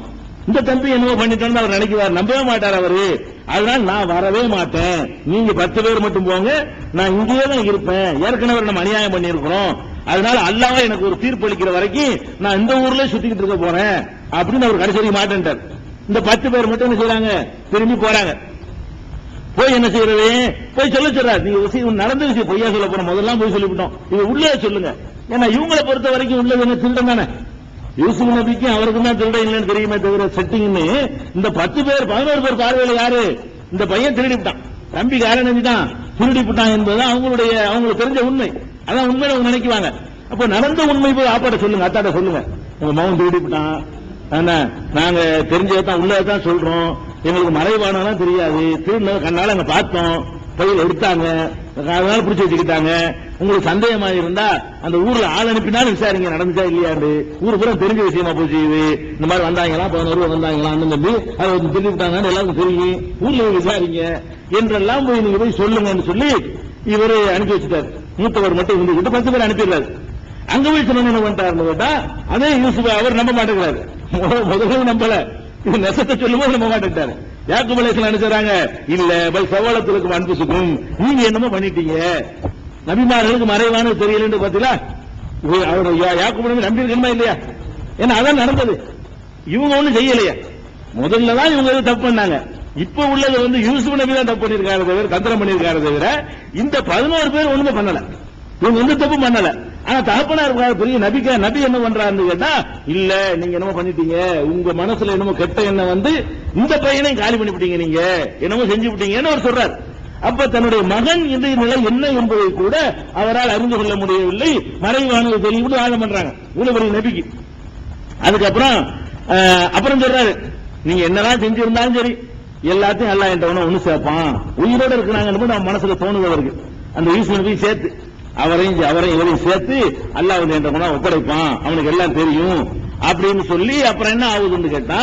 இந்த தம்பி என்னவோ பண்ணிட்டோம்னு அவர் நினைக்குவார், நம்பவே மாட்டார் அவரு. அதனால நான் வரவே மாட்டேன், நீங்க 10 பேர் மட்டும் போங்க, நான் இங்கேயே தான் இருப்பேன். ஏற்கனவே நம்ம அநியாயம் பண்ணியிருக்கிறோம், அதனால அல்லாஹ் எனக்கு ஒரு தீர்ப்பு அளிக்கிற வரைக்கும் நான் இந்த ஊர்ல சுத்திக்கிட்டு இருக்க போறேன் அப்படின்னு அவர் கடைசி மாட்டேன்ட்டார். இந்த 10 பேர் மட்டும் என்ன செய்யறாங்க, திரும்பி போறாங்க. போய் என்ன செய்யறது, போய் சொல்ல சொல்றாரு, நீங்க விஷயம் நடந்த விஷயம் பொய்யா சொல்ல போறோம், முதல்ல போய் சொல்லிவிட்டோம், இது உள்ளே சொல்லுங்க. ஏன்னா இவங்களை பொறுத்த வரைக்கும் உள்ளது என்ன, திருடன் தானே. யூசுப் நபிக்கு அவருக்கும் தான் திருடன் இல்லைன்னு தெரியுமே தவிர செட்டிங்னு இந்த 10 பேர் 11 பேர் பார்வையில யாரு, இந்த பையன் திருடிவிட்டான், தம்பி காரணி தான் திருடிவிட்டான் என்பது அவங்களுக்கு தெரிஞ்ச உண்மை. அதான் உண்மையில அவங்க நினைக்குவாங்க. அப்ப நடந்த உண்மை போய் ஆப்பாட்ட சொல்லுங்க, அத்தாட்ட சொல்லுங்க, உங்க மகன் திருடிவிட்டான், நாங்க தெரிஞ்சதான் உள்ளதான் சொல்றோம், எங்களுக்கு மறைவானதான் தெரியாது, திருந கண்ணால அங்க பார்த்தோம், பையில எடுத்தாங்க, அதனால பிடிச்சி வச்சுக்கிட்டாங்க. உங்களுக்கு சந்தேகமா இருந்தா அந்த ஊர்ல ஆள் அனுப்பினாலும் விசாரிங்க நடந்துச்சா இல்லையாண்டு. ஊரு பூரா தெரிஞ்ச விஷயமா போச்சு, இது இந்த மாதிரி வந்தாங்களா 11 வந்தாங்களா தம்பி அதை திரும்பி விட்டாங்கன்னு எல்லாருக்கும் தெரியும், ஊர்ல விசாரிங்க என்றெல்லாம் போய் நீங்க போய் சொல்லுங்கன்னு சொல்லி இவரு அனுப்பி வச்சுட்டாரு. மூத்தவர் மட்டும் இருந்துகிட்டு 10 பேர் அனுப்பிடுறாரு. அங்க போய் சொன்ன என்ன பண்ணிட்டாருன்னு கேட்டா அதே யூசுப் அவர் நம்ப மாட்டேங்கிறாரு. முதல்ல நம்பல, இது நெசத்தை சொல்லும்போது நம்ப மாட்டேங்கிறாரு. யாக்கூப் அலைஹிஸ்ஸலாம் நினைச்சாங்க, இல்ல பல் சவாலத்துக்கு அன்புசுக்கும், நீங்க என்னமோ பண்ணிட்டீங்க, நபிமார்களுக்கு மறைவானது தெரியலன்னு பாத்தீங்களா. அவர் யாக்கூப் நபி நம்பி இருக்கணுமா இல்லையா? ஏன்னா அதான் நடந்தது, இவங்க ஒண்ணும் செய்யலையா. முதல்ல தான் இவங்க தப்பு பண்ணாங்க, இப்ப உள்ளது யூசுப் நபி தான் தப்பு பண்ணிருக்காரு தவிர, தந்திரம் பண்ணிருக்காரு தவிர இந்த 11 பேர் ஒண்ணுமே பண்ணல, இவங்க எந்த தப்பு பண்ணல. ஆனா தகப்பனா இருக்காரு பெரிய நபி என்ன பண்றாருன்னு கேட்டா, இல்ல நீங்க என்னமோ பண்ணிட்டீங்க, உங்க மனசுல என்னமோ கெட்ட எண்ணம் இந்த பையனை காலி பண்ணிவிட்டீங்க, நீங்க என்னமோ செஞ்சு விட்டீங்கன்னு அவர் சொல்றாரு. அப்ப தன்னுடைய மகன் இன்றைய நிலை என்ன என்பதை கூட அவரால் அறிந்து கொள்ள முடியவில்லை, மறைவானது தெரியும் ஆழம் பண்றாங்க இவ்வளவு பெரிய நபிக்கு. அப்புறம் சொல்றாரு, நீங்க என்னதான் செஞ்சிருந்தாலும் சரி எல்லாத்தையும் அல்லாஹ் என்கிட்ட ஒண்ணு சேர்ப்பான், உயிரோட இருக்கிறாங்க நம்ம மனசுல தோணுவதற்கு அந்த யூசுப் நபி சேர்த்து அவரையும் இவரையும் சேர்த்து அல்லாஹ் என்கிட்ட ஒப்படைப்பான், அவனுக்கு எல்லாம் தெரியும் அப்படின்னு சொல்லி அப்புறம் என்ன ஆகுதுன்னு கேட்டா,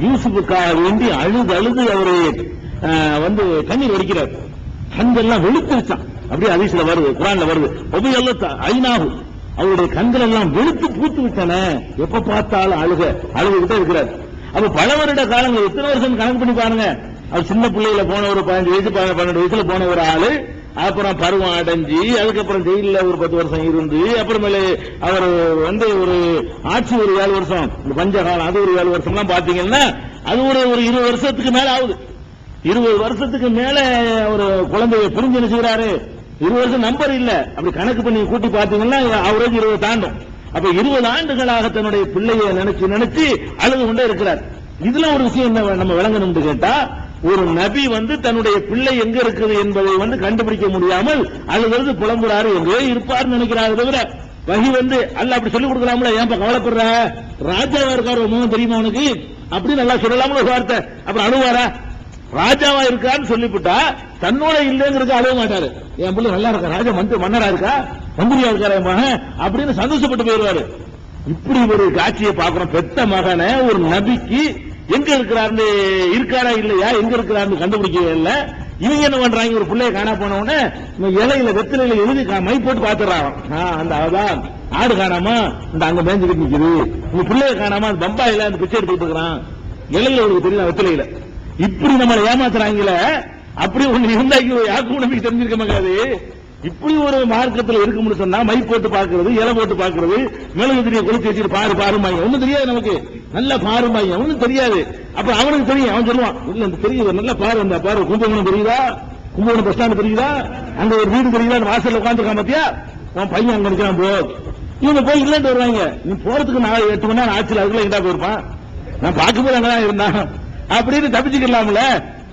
யூசுப்புக்காக வேண்டி அழுது அவரு கண்ணீர் வடிக்கிறார். கண்கள்லாம் வெளுத்துருச்சான், அப்படியே ஹதீஸ்ல வருது, குர்ஆன்ல வருது, ஐநாகும் அவருடைய கண்கள் எல்லாம் வெளுத்து பூத்து விட்டன, எப்ப பார்த்தாலும் அழுதுகிட்டே இருக்கிறார். அப்ப பல வருட காலங்கள் எத்தனை வருஷம் கணக்கு பண்ணி பாருங்க. அவர் சின்ன பிள்ளையில போன ஒரு 15 வயசு 12 வயசுல போன ஒரு ஆளு, அப்புறம் பருவம் அடைஞ்சி அதுக்கப்புறம் ஜெயில ஒரு 10 வருஷம் இருந்து, அப்புறமேல அவர் ஒரு ஆட்சி ஒரு 7 வருஷம், இந்த பஞ்சகாலம் அது ஒரு 7 வருஷம் எல்லாம் பாத்தீங்கன்னா அது ஒரு 20 வருஷத்துக்கு மேல ஆகுது. 20 வருஷத்துக்கு மேல ஒரு குழந்தைய புரிஞ்சு என்ன செய்யறாரு, 20 வருஷம் நம்பர் இல்ல, அப்படி கணக்கு பண்ணி கூட்டி பாத்தீங்கன்னா அவரேஜ் 20 தாண்டும். அப்ப 20 ஆண்டுகளாக தன்னுடைய பிள்ளையை நினைச்சு அழுது கொண்டே இருக்கிறார். இதுல ஒரு விஷயம் என்ன நம்ம விளங்கணும் கேட்டா, ஒரு நபி தன்னுடைய பிள்ளை எங்க இருக்குது என்பதை கண்டுபிடிக்க முடியாமல் அழுது புலம்புறாரு, எங்கே இருப்பார் நினைக்கிறாரு தவிர வகி அல்ல அப்படி சொல்லிக் கொடுக்கலாம்ல, ஏன் கவலைப்படுற, ராஜாவா இருக்காரு முகம் தெரியுமா உனக்கு அப்படின்னு நல்லா சொல்லலாம்ல ஒரு வார்த்தை. அப்புறம் அழுவாரா, ராஜாவா இருக்கான்னு சொல்லிவிட்டா தன்னோட இல்லைங்கிறது அழுவ மாட்டாரு, என் பிள்ளை நல்லா இருக்கா, ராஜா மன்னரா இருக்கா, மந்திரியா இருக்காரு என் மகன் அப்படின்னு சந்தோஷப்பட்டு போயிருவாரு. இப்படி ஒரு காட்சியை பார்க்கிறோம். பெத்த மகனை ஒரு நபிக்கு எங்க இருக்காரா இல்லையா, எங்க இருக்கிறாரு கண்டுபிடிக்கவே இல்லை. இவங்க என்ன பண்றாங்க, ஒரு பிள்ளைய காணா போன உடனே இலையில வெத்திலையில எழுதி மை போட்டு பாத்துறாங்க. அந்த ஆடு காணாம இந்த அங்க மேஞ்சுக்கிட்டு நிக்குது, உங்க பிள்ளைய காணாம பம்பாயில அந்த பிச்சை எடுத்துட்டு இருக்கிறான், இலையில உங்களுக்கு தெரியல வெத்திலையில. இப்படி நம்மளை ஏமாத்துறாங்களே, அப்படி ஒண்ணு இருந்தாக்கி யாக்கும் நம்பிக்கை தெரிஞ்சிருக்க மாட்டாது. இப்படி ஒரு மார்க்கத்தில் இருக்கும்னு சொன்னா மை போட்டு பாக்குறது, இலை போட்டு பாக்குறது, மிளகு திரிய கொளுத்தி வச்சுட்டு பாருமாங்க, ஒண்ணும் தெரியாது நமக்கு, நல்ல பாருமாங்க ஒண்ணும் தெரியாது. அப்ப அவனுக்கு தெரியும், அவன் சொல்லுவான், இல்ல தெரியுது நல்லா பாரு, இந்த பாரு கும்பகோணம் தெரியுதா, கும்பகோணம் பஸ் ஸ்டாண்ட் தெரியுதா, அங்க ஒரு வீடு தெரியுதா, வாசல்ல உட்காந்துருக்கான் பாத்தியா, உன் பையன் அங்க நிற்கிறான் போ. இவங்க போய் இல்லன்னு வருவாங்க, நீ போறதுக்கு 8 மணி நேரம் ஆட்சியில் அதுக்குள்ள எங்கடா போயிருப்பான், நான் பார்க்கும்போது அங்கதான் இருந்தான் அப்படின்னு தப்பிச்சுக்கலாம்ல.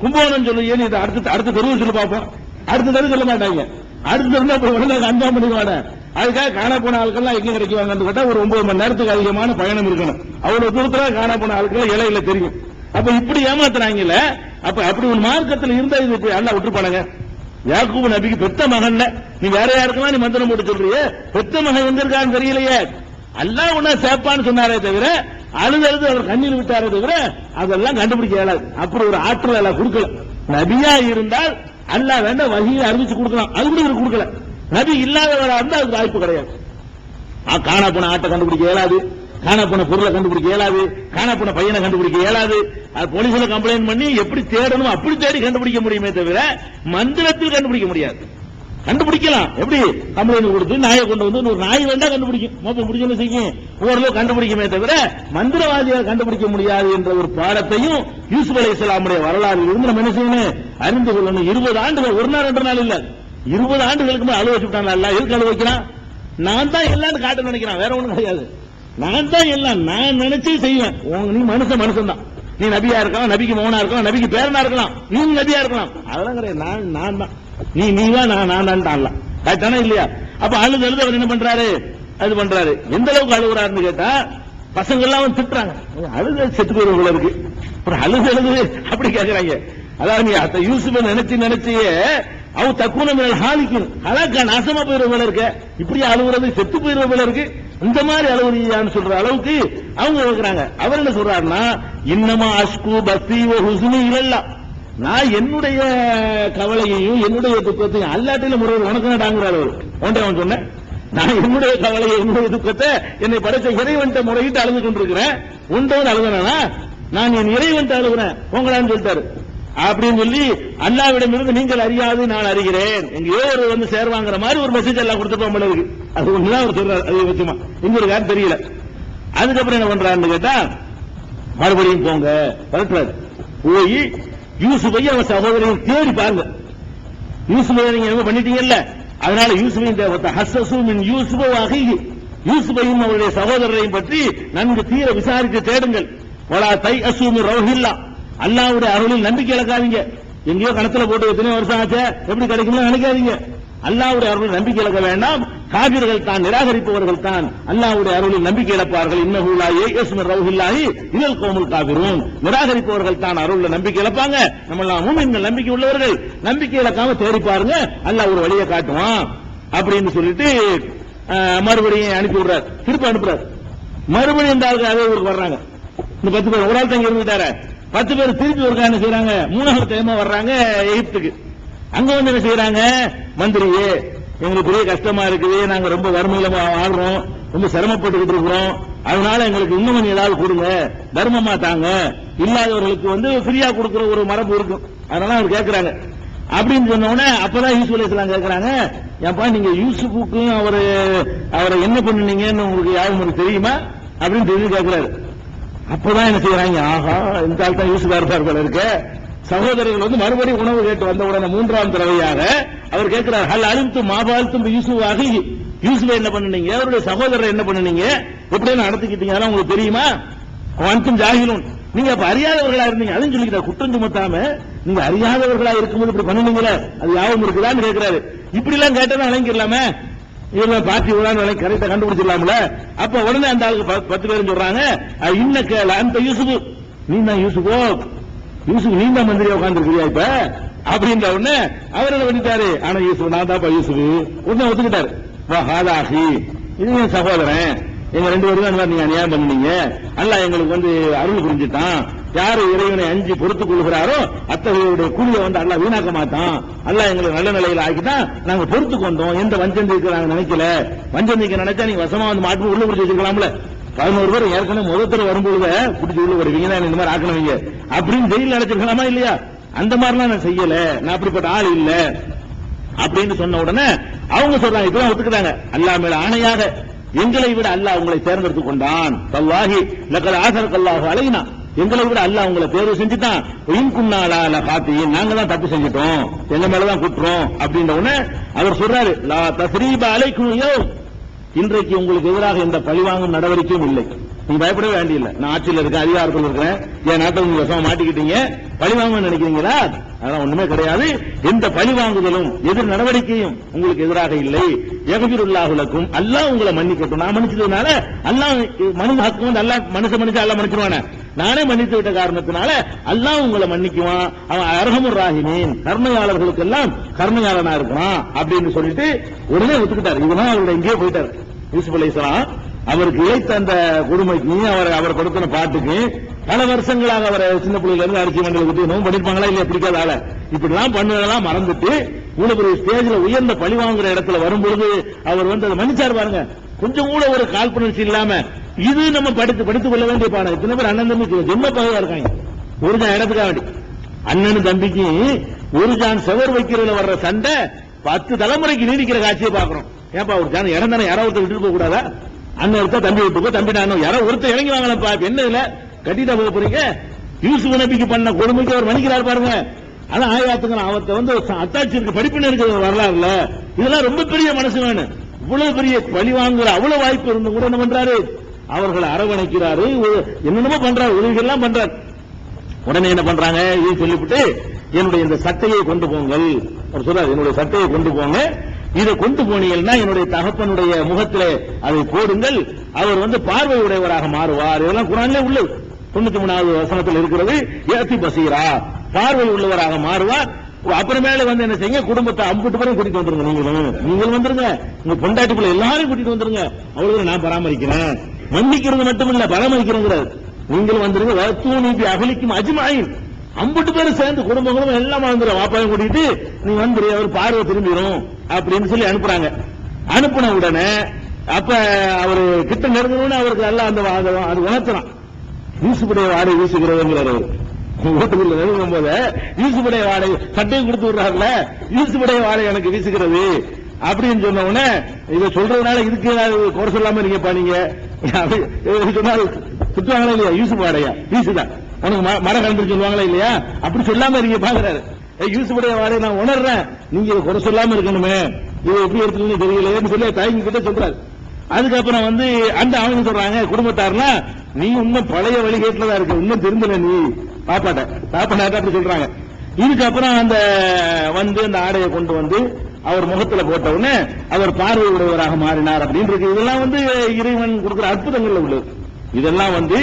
கும்பகோணம் சொல்லு, ஏன் அடுத்த தெருவு சொல்லி பார்ப்போம், அடுத்த தெருவு சொல்ல மாட்டாங்க, அடுத்த தெருவில் அஞ்சாம் பண்ணிடுவாங்க. அதுக்காக காணா போன ஆட்கள் எங்க கிடைக்குவாங்கன்னு கேட்டா ஒரு 9 மணி நேரத்துக்கு அதிகமான பயணம் இருக்கணும். அவ்வளவு தூரத்துல காணா போன ஆட்கள் இலையில தெரியும். அப்ப இப்படி ஏமாத்துறாங்கல்ல, அப்ப அப்படி ஒரு மார்க்கத்தில் இருந்தா இது அல்லாஹ் விட்டுருப்பானுங்க? யாக்கூப் நபிக்கு பெத்த மகன், நீ வேற யாருக்கெல்லாம் நீ மந்திரம் போட்டு சொல்றியே, பெத்த மகன் எங்க இருக்கான்னு தெரியலையே. அல்லாஹ் உன்ன சேப்பான்னு சொன்னாரே தவிர, அழுது அவர் கண்ணீர் விட்டாரே தவிர அதெல்லாம் கண்டுபிடிக்க இயலாது. அப்படி ஒரு ஆற்றல் எல்லாம் கொடுக்கல. நபியா இருந்தால் அல்லாஹ் வேண்ட வஹீயை அறிவிச்சு கொடுக்கலாம், அது கூட கொடுக்கல. நபி இல்லாதவரா இருந்தா அதுக்கு வாய்ப்பு கிடையாது. காணா போன ஆட்டை கண்டுபிடிக்க இயலாது, காணா போன பொருளை கண்டுபிடிக்க இயலாது, காணா போன பையனை கண்டுபிடிக்க இயலாது. அது போலீஸ்ல கம்ப்ளைண்ட் பண்ணி எப்படி தேடணும் அப்படி தேடி கண்டுபிடிக்க முடியுமே தவிர மந்திரத்தில் கண்டுபிடிக்க முடியாது. கண்டுபிடிக்கலாம், எப்படி கம்ப்ளைண்ட் கொடுத்து நாயை கொண்டு வந்து ஒரு நாய் வேண்டா கண்டுபிடிக்கும், மோப்பம் முடிஞ்சு செய்யும், ஓரளவு கண்டுபிடிக்குமே தவிர மந்திரவாதியாக கண்டுபிடிக்க முடியாது என்ற ஒரு பாடத்தையும் யூசுப் அலைஹிஸ்ஸலாமுடைய வரலாறு இருந்து நம்ம என்ன செய்யணும், அறிந்து கொள்ளணும். 20 ஆண்டுகள், ஒரு நாள் 2 நாள் இல்ல, 20 ஆண்டுகளுக்கு மேல அழுவ வச்சுட்டான். அல்ல எதுக்கு அழுவ வைக்கிறான்? நான் தான் எல்லாம் காட்ட நினைக்கிறான், வேற ஒண்ணும் கிடையாது. நான் தான் எல்லாம், நான் நினைச்சு செய்வேன். நீ மனுஷன் தான், நீ நபியா இருக்கலாம், நபிக்கு மகனா இருக்கலாம், நபிக்கு பேரனா இருக்கலாம், நீ நபியா இருக்கலாம், அதெல்லாம் கிடையாது. நான் தான், நீதான், நான் தான் கரெக்டானா இல்லையா? அப்ப அழுது அவர் என்ன பண்றாரு, அது பண்றாரு. எந்த அளவுக்கு அழுகுறாருன்னு கேட்டா, பசங்க எல்லாம் திட்டுறாங்க, அழுது செத்து போயிருவ இருக்கு, அழுது அப்படி கேட்கிறாங்க. அதாவது நீ அத்த யூசுப் நினைச்சியே அவ தக்குன ஹாலிக்கும் அழகா நாசமா போயிருவ இருக்க, இப்படி அழுகுறது செத்து போயிருவ இருக்கு, இந்த மாதிரி அழுகுறியான்னு சொல்ற அளவுக்கு அவங்க இருக்கிறாங்க. அவர் என்ன சொல்றாருன்னா, இன்னமா அஷ்கு பஸ்தி ஹுஸ்னி இல்லல்லா, நான் என்னுடைய கவலையையும் என்னுடைய துக்கத்தையும் அல்லாட்டில முறை உனக்கு நடாங்கிறார். அவர் ஒன்றை அவன் சொன்ன, நான் என்னுடைய கவலையை என்னுடைய துக்கத்தை என்னை படைச்ச இறைவன்ட்ட முறையிட்டு அழுது கொண்டிருக்கிறேன், உண்டவன் அழுகுனா நான் என் இறைவன்ட்ட அழுகுறேன் போங்களான்னு சொல்லிட்டாரு. அப்படின்னு சொல்லி அல்லாவிடம் இருந்து நீங்கள் அறியாது நான் அறிகிறேன், எங்கேயோ ஒரு வந்து சேர்வாங்கிற மாதிரி ஒரு மெசேஜ் எல்லாம் கொடுத்துட்டோம் இருக்கு. அது ஒண்ணுதான் அவர் சொல்றாரு, அதிகபட்சமா எங்க இருக்காரு தெரியல. அதுக்கப்புறம் என்ன பண்றாருன்னு கேட்டா, மறுபடியும் போங்க பரட்டுறாரு, போய் யூசுஃபையும் அவன் சகோதரையும் தேடி பாருங்க. யூசுஃபை நீங்க என்ன பண்ணிட்டீங்கல்ல, அதனால யூசுஃபையும் தேவத்தை ஹஸ்ஸஸுமின் யூசுஃப வஹீஹி, யூசுஃபையும் அவருடைய சகோதரரையும் பற்றி நன்கு தீர விசாரித்து தேடுங்கள். வலா தைஅஸு மின் ரௌஹில்லா, அல்லாஹ்வுடைய அருளில் நம்பிக்கை இழக்காதீங்க. எங்கேயோ கணத்துல போட்டு எத்தனை வருஷம் ஆச்சு எப்படி கிடைக்கும்னு நினைக்காதீங்க. அல்லாஹ்வுடைய அருளில் நம்பிக்கை இழக்க வேண்டாம். காபிர்கள் தான், நிராகரிப்பவர்கள் தான் அல்லாஹ்வுடைய அருளில் நம்பிக்கை இழப்பார்கள். இன்னஹு லா யயஸு மின் ரௌஹில்லாஹி இலல் கௌமுல் காபிரூன், நிராகரிப்பவர்கள் தான் அருள்ல நம்பிக்கை இழப்பாங்க. நம்ம எல்லாம் மூமின்கள், நம்பிக்கை உள்ளவர்கள், நம்பிக்கை இழக்காம தேடி பாருங்க, அல்லாஹ் ஒரு வழியை காட்டுவான் அப்படின்னு சொல்லிட்டு மறுபடியும் அனுப்பி விடுறார், திருப்பி அனுப்புறாரு. மறுபடியும் இந்த ஆளுக்கு அதே ஊருக்கு வர்றாங்க. இந்த 10 பேர், ஒரு ஆள் தான் இருந்துட்டாரு, 10 பேர் திருப்பி ஒரு என்ன செய்யறாங்க, 3வது டைமா வர்றாங்க எகிப்துக்கு. அங்க வந்து என்ன செய்யறாங்க, மந்திரியே எங்களுக்கு பெரிய கஷ்டமா இருக்குது, நாங்க ரொம்ப வறுமையில ஆடுறோம், ரொம்ப சிரமப்பட்டுக்கிட்டு இருக்கிறோம், அதனால எங்களுக்கு இன்னும் கொஞ்சம் ஏதாவது கொடுங்க, தர்மமா தாங்க, இல்லாதவர்களுக்கு வந்து ஃப்ரீயா கொடுக்கிற ஒரு மரபு இருக்கும், அதனால அவர் கேட்கிறாங்க. அப்படின்னு சொன்ன உடனே அப்பதான் யூசுப் அலைஹிஸ்ஸலாம் கேட்கிறாங்க, ஏப்பா நீங்க யூசுஃபுக்கும் அவரை என்ன பண்ணுனீங்கன்னு உங்களுக்கு யாரும் தெரியுமா அப்படின்னு தெரிஞ்சு கேட்கிறாரு. அப்பதான் என்ன செய்யறாங்க, ஆஹா இந்த ஆள் தான் யூசுஃபா இருப்பார் போல இருக்க. சகோதரர்கள் வந்து மறுபடியும் உணவு கேட்டு வந்த உடனே 3ஆம் தடவையாக அவர் கேட்கிறார், ஹல் அலிம்து மா ஃபஅல்தும் யூசுஃப் அஹி, யூசுஃபை என்ன பண்ணுனீங்க, அவருடைய சகோதரரை என்ன பண்ணுனீங்க, எப்படி நடத்திக்கிட்டீங்க, அதெல்லாம் உங்களுக்கு தெரியுமா? அன்தும் ஜாஹிலூன், நீங்க அப்ப அறியாதவர்களா இருந்தீங்க, அதையும் சொல்லிக்கிற குற்றம் சுமத்தாம நீங்க அறியாதவர்களா இருக்கும்போது இப்படி பண்ணுனீங்களே அது யாவும் இருக்குதான்னு கேட்கிறாரு. இப்படி எல்லாம் கேட்டா அலங்கிடலாமே, இவங்க பார்ட்டி விழான்னு கரெக்டா கண்டுபிடிச்சிடலாம்ல. அப்ப உடனே அந்த ஆளுக்கு 10 பேரும் சொல்றாங்க, இன்னக்க அந்த யூசுஃப், நீ தான் யூசுஃபோ, யூசுஃப் நீ தான் மந்திரியா உட்கார்ந்துருக்கியா இப்ப அப்படின்ற உடனே அவர் என்ன பண்ணிட்டாரு, ஆனா யூசுஃப் நான் தான்ப்பா யூசுஃப் உடனே ஒத்துக்கிட்டாரு. வா ஹாதாஹி, இது என் சகோதரன், எங்க 2 பேரும் தான் நீங்க அநியாயம் பண்ணீங்க, அல்லாஹ் எங்களுக்கு வந்து அருள் புரிஞ்சுட்டான், யாரு இறைவனை அஞ்சி பொறுத்துக் கொள்கிறாரோ அத்தகைய கூலியை வந்து அல்லாஹ் வீணாக்க மாட்டான், அல்லாஹ் எங்களுக்கு நல்ல நிலையில ஆக்கிட்டான், நாங்க பொறுத்து கொண்டோம், எந்த வஞ்சந்திக்கு நாங்க நினைக்கல, வஞ்சந்திக்கு நினைச்சா நீங்க வசமா வந்து மாட்டு உள்ள பிடிச்சி வச்சுக்கலாம்ல, 11 பேர் ஏற்கனவே முதல்ல வரும்போது பிடிச்சி உள்ள வருவீங்க தான் இந்த மாதிரி ஆக்கணுவீங்க அப்படின்னு ஜெயில அடைச்சிருக்கலாமா இல்லையா, அந்த மாதிரிலாம் நான் செய்யல, நான் அப்படிப்பட்ட ஆள் இல்ல அப்படின்னு சொன்ன உடனே அவங்க சொல்றாங்க, இப்பதான் ஒத்துக்கிட்டாங்க, அல்லாஹ் மேல ஆணையாக எங்களை விட அல்லாஹ் உங்களை தேர்ந்தெடுத்துக் கொண்டான், தல்லாஹி லகத் ஆஸரக்கல்லாஹு அலைனா, எங்களை விட அல்லாஹ் உங்களை தேர்வு செஞ்சுட்டான், இன்குன்னாலா லகாத்தியின், நாங்க தான் தப்பு செஞ்சுட்டோம், எங்க மேலதான் குற்றம் அப்படின்ற உடனே அவர் சொல்றாரு, லா தஸ்ரீப அலைக்கும் யௌம், இன்றைக்கு உங்களுக்கு எதிராக எந்த பழிவாங்கும் நடவடிக்கையும் இல்லை, நீங்க பயப்படவே வேண்டியில்லை, நான் ஆட்சியில் இருக்கேன், அதிகாரத்தில் இருக்கிறேன், என் நாட்டை நீங்க வசமா மாட்டிக்கிட்டீங்க, பழிவாங்க நினைக்கிறீங்களா, அதெல்லாம் ஒண்ணுமே கிடையாது, எந்த பழிவாங்குதலும் எதிர் நடவடிக்கையும் உங்களுக்கு எதிராக இல்லை, யக்ஃபிருல்லாஹு லக்கும், அல்லாஹ் உங்களை மன்னிக்கட்டும், நான் மன்னிச்சதுனால அல்லாஹ் மனித ஹக்கு வந்து அல்லாஹ் மனுஷ மன்னிச்சா அல்லாஹ் மன்னிச்சிருவானே, நானே மன்னித்து விட்ட காரணத்தினால அல்லாஹ் உங்களை மன்னிக்குவான், அவன் அர்ஹமுர் ராஹிமீன், கருணையாளர்களுக்கு எல்லாம் கருணையாளனா இருக்கான் அப்படின்னு சொல்லிட்டு உடனே ஒத்துக்கிட்டார். இதெல்லாம் அவருடைய எங்கேயோ போயிட்டார். யூசுப் அலைஹிஸ்ஸலாம் அவருக்கு இழைத்த அந்த கொடுமைக்கு, அவர் கொடுத்த பாட்டுக்கு பல வருஷங்களாக அவரை சின்ன பிள்ளைல இருந்து அரிசி மண்டல விட்டு நோம்பு பண்ணிருப்பாங்களா இல்லையா, பிடிக்காத ஆள இப்படி எல்லாம் பண்ணதெல்லாம் மறந்துட்டு இவ்வளவு பெரிய ஸ்டேஜ்ல உயர்ந்த பழி வாங்குற இடத்துல வரும்பொழுது அவர் வந்து அதை மன்னிச்சார் பாருங்க. கொஞ்சம் கூட ஒரு காழ்ப்புணர்ச்சி இல்லாம இது நம்ம படித்துக் கொள்ள வேண்டிய பாடம். இத்தனை பேர் அண்ணன் தம்பி ஜென்ம பகையா இருக்காங்க. ஒரு ஜான் இடத்துக்காக வேண்டி அண்ணன் தம்பிக்கு ஒரு ஜான் செவர் வைக்கிறதுல வர்ற சண்டை 10 தலைமுறைக்கு நீடிக்கிற காட்சியை பாக்குறோம். ஏப்பா ஒரு ஜான் இடம் தானே யாராவது ஒருத்தர் விட்டுட்டு போக கூடாதா? அண்ணன் எடுத்தா தம்பி விட்டுக்கோ, தம்பி நானும் யாரோ ஒருத்தர் இறங்கி வாங்கலப்பா, என்ன இல்ல கட்டிட்டா போக போறீங்க. யூசுப் நபிக்கு பண்ண கொடுமைக்கு அவர் மன்னிக்கிறார் பாருங்க. அதான் ஆயாத்துங்க அவத்தை வந்து அத்தாட்சி இருக்கு, படிப்பின இருக்கிற வரலாறுல இதெல்லாம் ரொம்ப பெரிய மனசு வேணும். இவ்வளவு பெரிய பழி வாங்குற அவ்வளவு வாய்ப்பு இருந்தும் கூட என்ன பண்றாரு, அவர்களை அரவணைக்கிறாரு, என்னென்னமோ பண்றாரு, உதவிகள் எல்லாம் பண்றாரு. உடனே என்ன பண்றாங்க, இது சொல்லிவிட்டு என்னுடைய இந்த சட்டையை கொண்டு போங்கள், அவர் சொல்றாரு என்னுடைய சட்டையை கொண்டு போங்க, இதை கொண்டு போனீங்கன்னா என்னுடைய தகப்பனுடைய முகத்திலே அதை போடுங்கள், அவர் வந்து பார்வை உடையவராக மாறுவார். இதெல்லாம் குர்ஆன்ல உள்ளது. 93வது வசனத்தில் இருக்கிறது. ஏத்தி பசீரா, பார்வை உள்ளவராக மாறுவார். அப்புறமேல வந்து என்ன செய்யுங்க, குடும்பத்தை அம்புட்டு பேரும் கூட்டிட்டு வந்துருங்க, நீங்களும் வந்துருங்க, உங்க பொண்டாட்டிக்குள்ள எல்லாரும் கூட்டிட்டு வந்துருங்க, அவ்வளவு நான் பராமரிக்கிறேன். மன்னிக்கிறது மட்டும் இல்ல, பராமரிக்கிறேங்கிறார். நீங்களும் வந்துருங்க, வத்தூனி அகலிக்கும் அஜ்மாயின், அம்புட்டு பேரும் சேர்ந்து குடும்பங்களும் எல்லாம் வந்துடும், வாப்பாவையும் கூட்டிட்டு நீ வந்துரு, அவர் பார்வை திரும்பிடும் அப்படின்னு சொல்லி அனுப்புறாங்க. அனுப்புன உடனே அப்ப அவரு கிட்ட நெருங்கணும்னு அவருக்கு எல்லாம் அது உணர்த்தலாம். யூசுப்புடைய வாடகை வீசுகிறதுங்கிறார். வீட்டுக்குள்ள நெருங்கும் போது யூசுப்புடைய வாடகை சட்டையை கொடுத்து விடுறாருல, யூசுப்புடைய வாடகை எனக்கு வீசுகிறது அப்படின்னு சொன்ன உடனே இதை சொல்றதுனால இதுக்கு குறை சொல்லாம இருக்கீங்கப்பா, நீங்க சொன்னால் திட்டுவாங்களா இல்லையா, யூசுப் வாடகையா வீசுதான் உனக்கு மரம் கண்டு சொல்லுவாங்களா இல்லையா, அப்படி சொல்லாம இருக்கீங்க பாக்குறாரு. யூசுப்புடைய வாடகை நான் உணர்றேன், நீங்க இதை குறை சொல்லாம இருக்கணுமே, இதை எப்படி எடுத்துக்கணும்னு தெரியலையேன்னு சொல்லி தாய்ங்க கிட்ட சொல்றாரு. அதுக்கப்புறம் வந்து அந்த அவங்க சொல்றாங்க குடும்பத்தாரெல்லாம், நீ இன்னும் பழைய வழிகேட்டுல தான் இருக்கு, இன்னும் திரும்பல நீ பாப்பாட்ட அப்படி சொல்றாங்க. இதுக்கப்புறம் அந்த வந்து அந்த ஆடையை கொண்டு வந்து அவர் முகத்துல போட்ட உடனே அவர் பார்வை உடையவராக மாறினார் அப்படின்னு இருக்கு. இதெல்லாம் வந்து இறைவன் கொடுக்கிற அற்புதங்கள்ல உள்ளது. இதெல்லாம் வந்து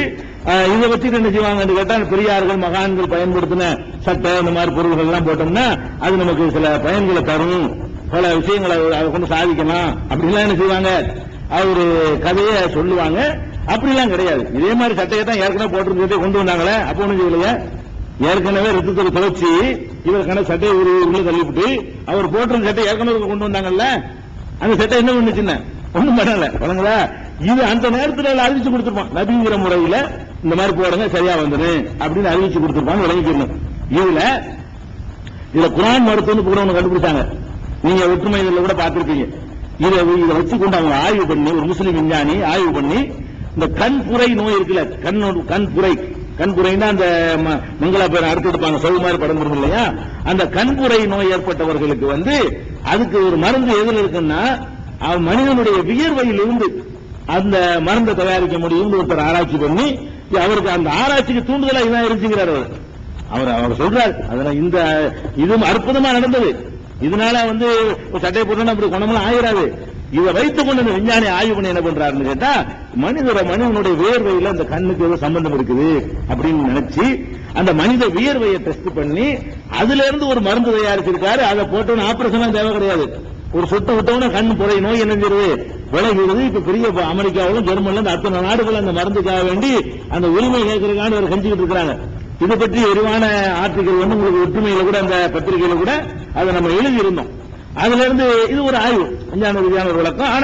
இதை வச்சுட்டு என்ன செய்வாங்க கேட்டா, பெரியார்கள் மகான்கள் பயன்படுத்தின சட்டை இந்த மாதிரி பொருள்கள் எல்லாம் போட்டோம்னா அது நமக்கு சில பயன்களை தரும், பல விஷயங்களை அதை கொண்டு சாதிக்கலாம் அப்படிலாம் என்ன செய்வாங்க, அவரு கதையை சொல்லுவாங்க. அப்படிலாம் கிடையாது. இதே மாதிரி சட்டையை தான் ஏற்கனவே போட்டு கொண்டு வந்தாங்களே, அப்ப ஒண்ணும் செய்யலையா, ஏற்கனவே ரத்தத்தை துவைச்சி இவருக்கான சட்டையை உள்ள தள்ளிவிட்டு அவர் போட்டு சட்டை ஏற்கனவே கொண்டு வந்தாங்கல்ல, அந்த சட்டை என்ன பண்ணுச்சுன்னா ஒண்ணும் பண்ணல வழங்குதா. இது அந்த நேரத்தில் அறிவிச்சு கொடுத்துருப்பான், நபிங்கிற முறையில இந்த மாதிரி போடுங்க சரியா வந்துரு அப்படின்னு அறிவிச்சு கொடுத்துருப்பாங்க, விளங்கிக்கணும். இதுல குர்ஆன் மருத்துவம் கூட ஒண்ணு கண்டுபிடிச்சாங்க, நீங்க ஒற்றுமை கூட பார்த்திருப்பீங்க. இதை வச்சு கொண்டு அவங்க ஆய்வு பண்ணி, ஒரு முஸ்லீம் விஞ்ஞானி ஆய்வு பண்ணி, இந்த கண்புரை நோய் இருக்குல்ல, கண்புரைன்னா அந்த மங்களா பேர் அடுத்து எடுப்பாங்க, சவு மாதிரி படம் இருக்கு இல்லையா, அந்த கண்புரை நோய் ஏற்பட்டவர்களுக்கு வந்து அதுக்கு ஒரு மருந்து எதில் இருக்குன்னா, மனிதனுடைய வியர்வையில் இருந்து அந்த மருந்தை தயாரிக்க முடியும் ஒருத்தர் ஆராய்ச்சி பண்ணி, அவருக்கு அந்த ஆராய்ச்சிக்கு தூண்டுதலா இதான் இருந்துங்கிறார் அவர் சொல்றாரு. அதனால இந்த இது அற்புதமா நடந்தது. இதனால வந்து சட்டையை போட்டோம்னா அப்படி குணமெல்லாம் ஆயிராது. இதை வைத்துக் கொண்டு விஞ்ஞானி ஆய்வு பண்ணி என்ன பண்றாருன்னு கேட்டா, மனிதனுடைய வியர்வையில அந்த கண்ணுக்கு ஏதோ சம்பந்தம் இருக்குது அப்படின்னு நினைச்சு அந்த மனித வியர்வையை டெஸ்ட் பண்ணி அதுல இருந்து ஒரு மருந்து தயாரிச்சிருக்காரு. அதை போட்டோன்னு ஆபரேஷன் தேவை கிடையாது, ஒரு சொட்டு விட்டவன கண் புரை நோய் என்னங்கிறது விலகுது. இப்ப பெரிய அமெரிக்காவிலும் ஜெர்மன்ல அத்தனை நாடுகள் அந்த மருந்துக்காக வேண்டி அந்த உரிமை கேட்கறதுக்கான ஒரு செஞ்சுக்கிட்டு இருக்கிறாங்க. இதை பற்றி விரிவான ஆர்டிகல் வந்து உங்களுக்கு ஒற்றுமையில கூட அந்த பத்திரிகையில கூட அதை நம்ம எழுதி இருந்தோம். அதுல இருந்து இது ஒரு ஆய்வு, விஞ்ஞான ரீதியான ஒரு விளக்கம். ஆனா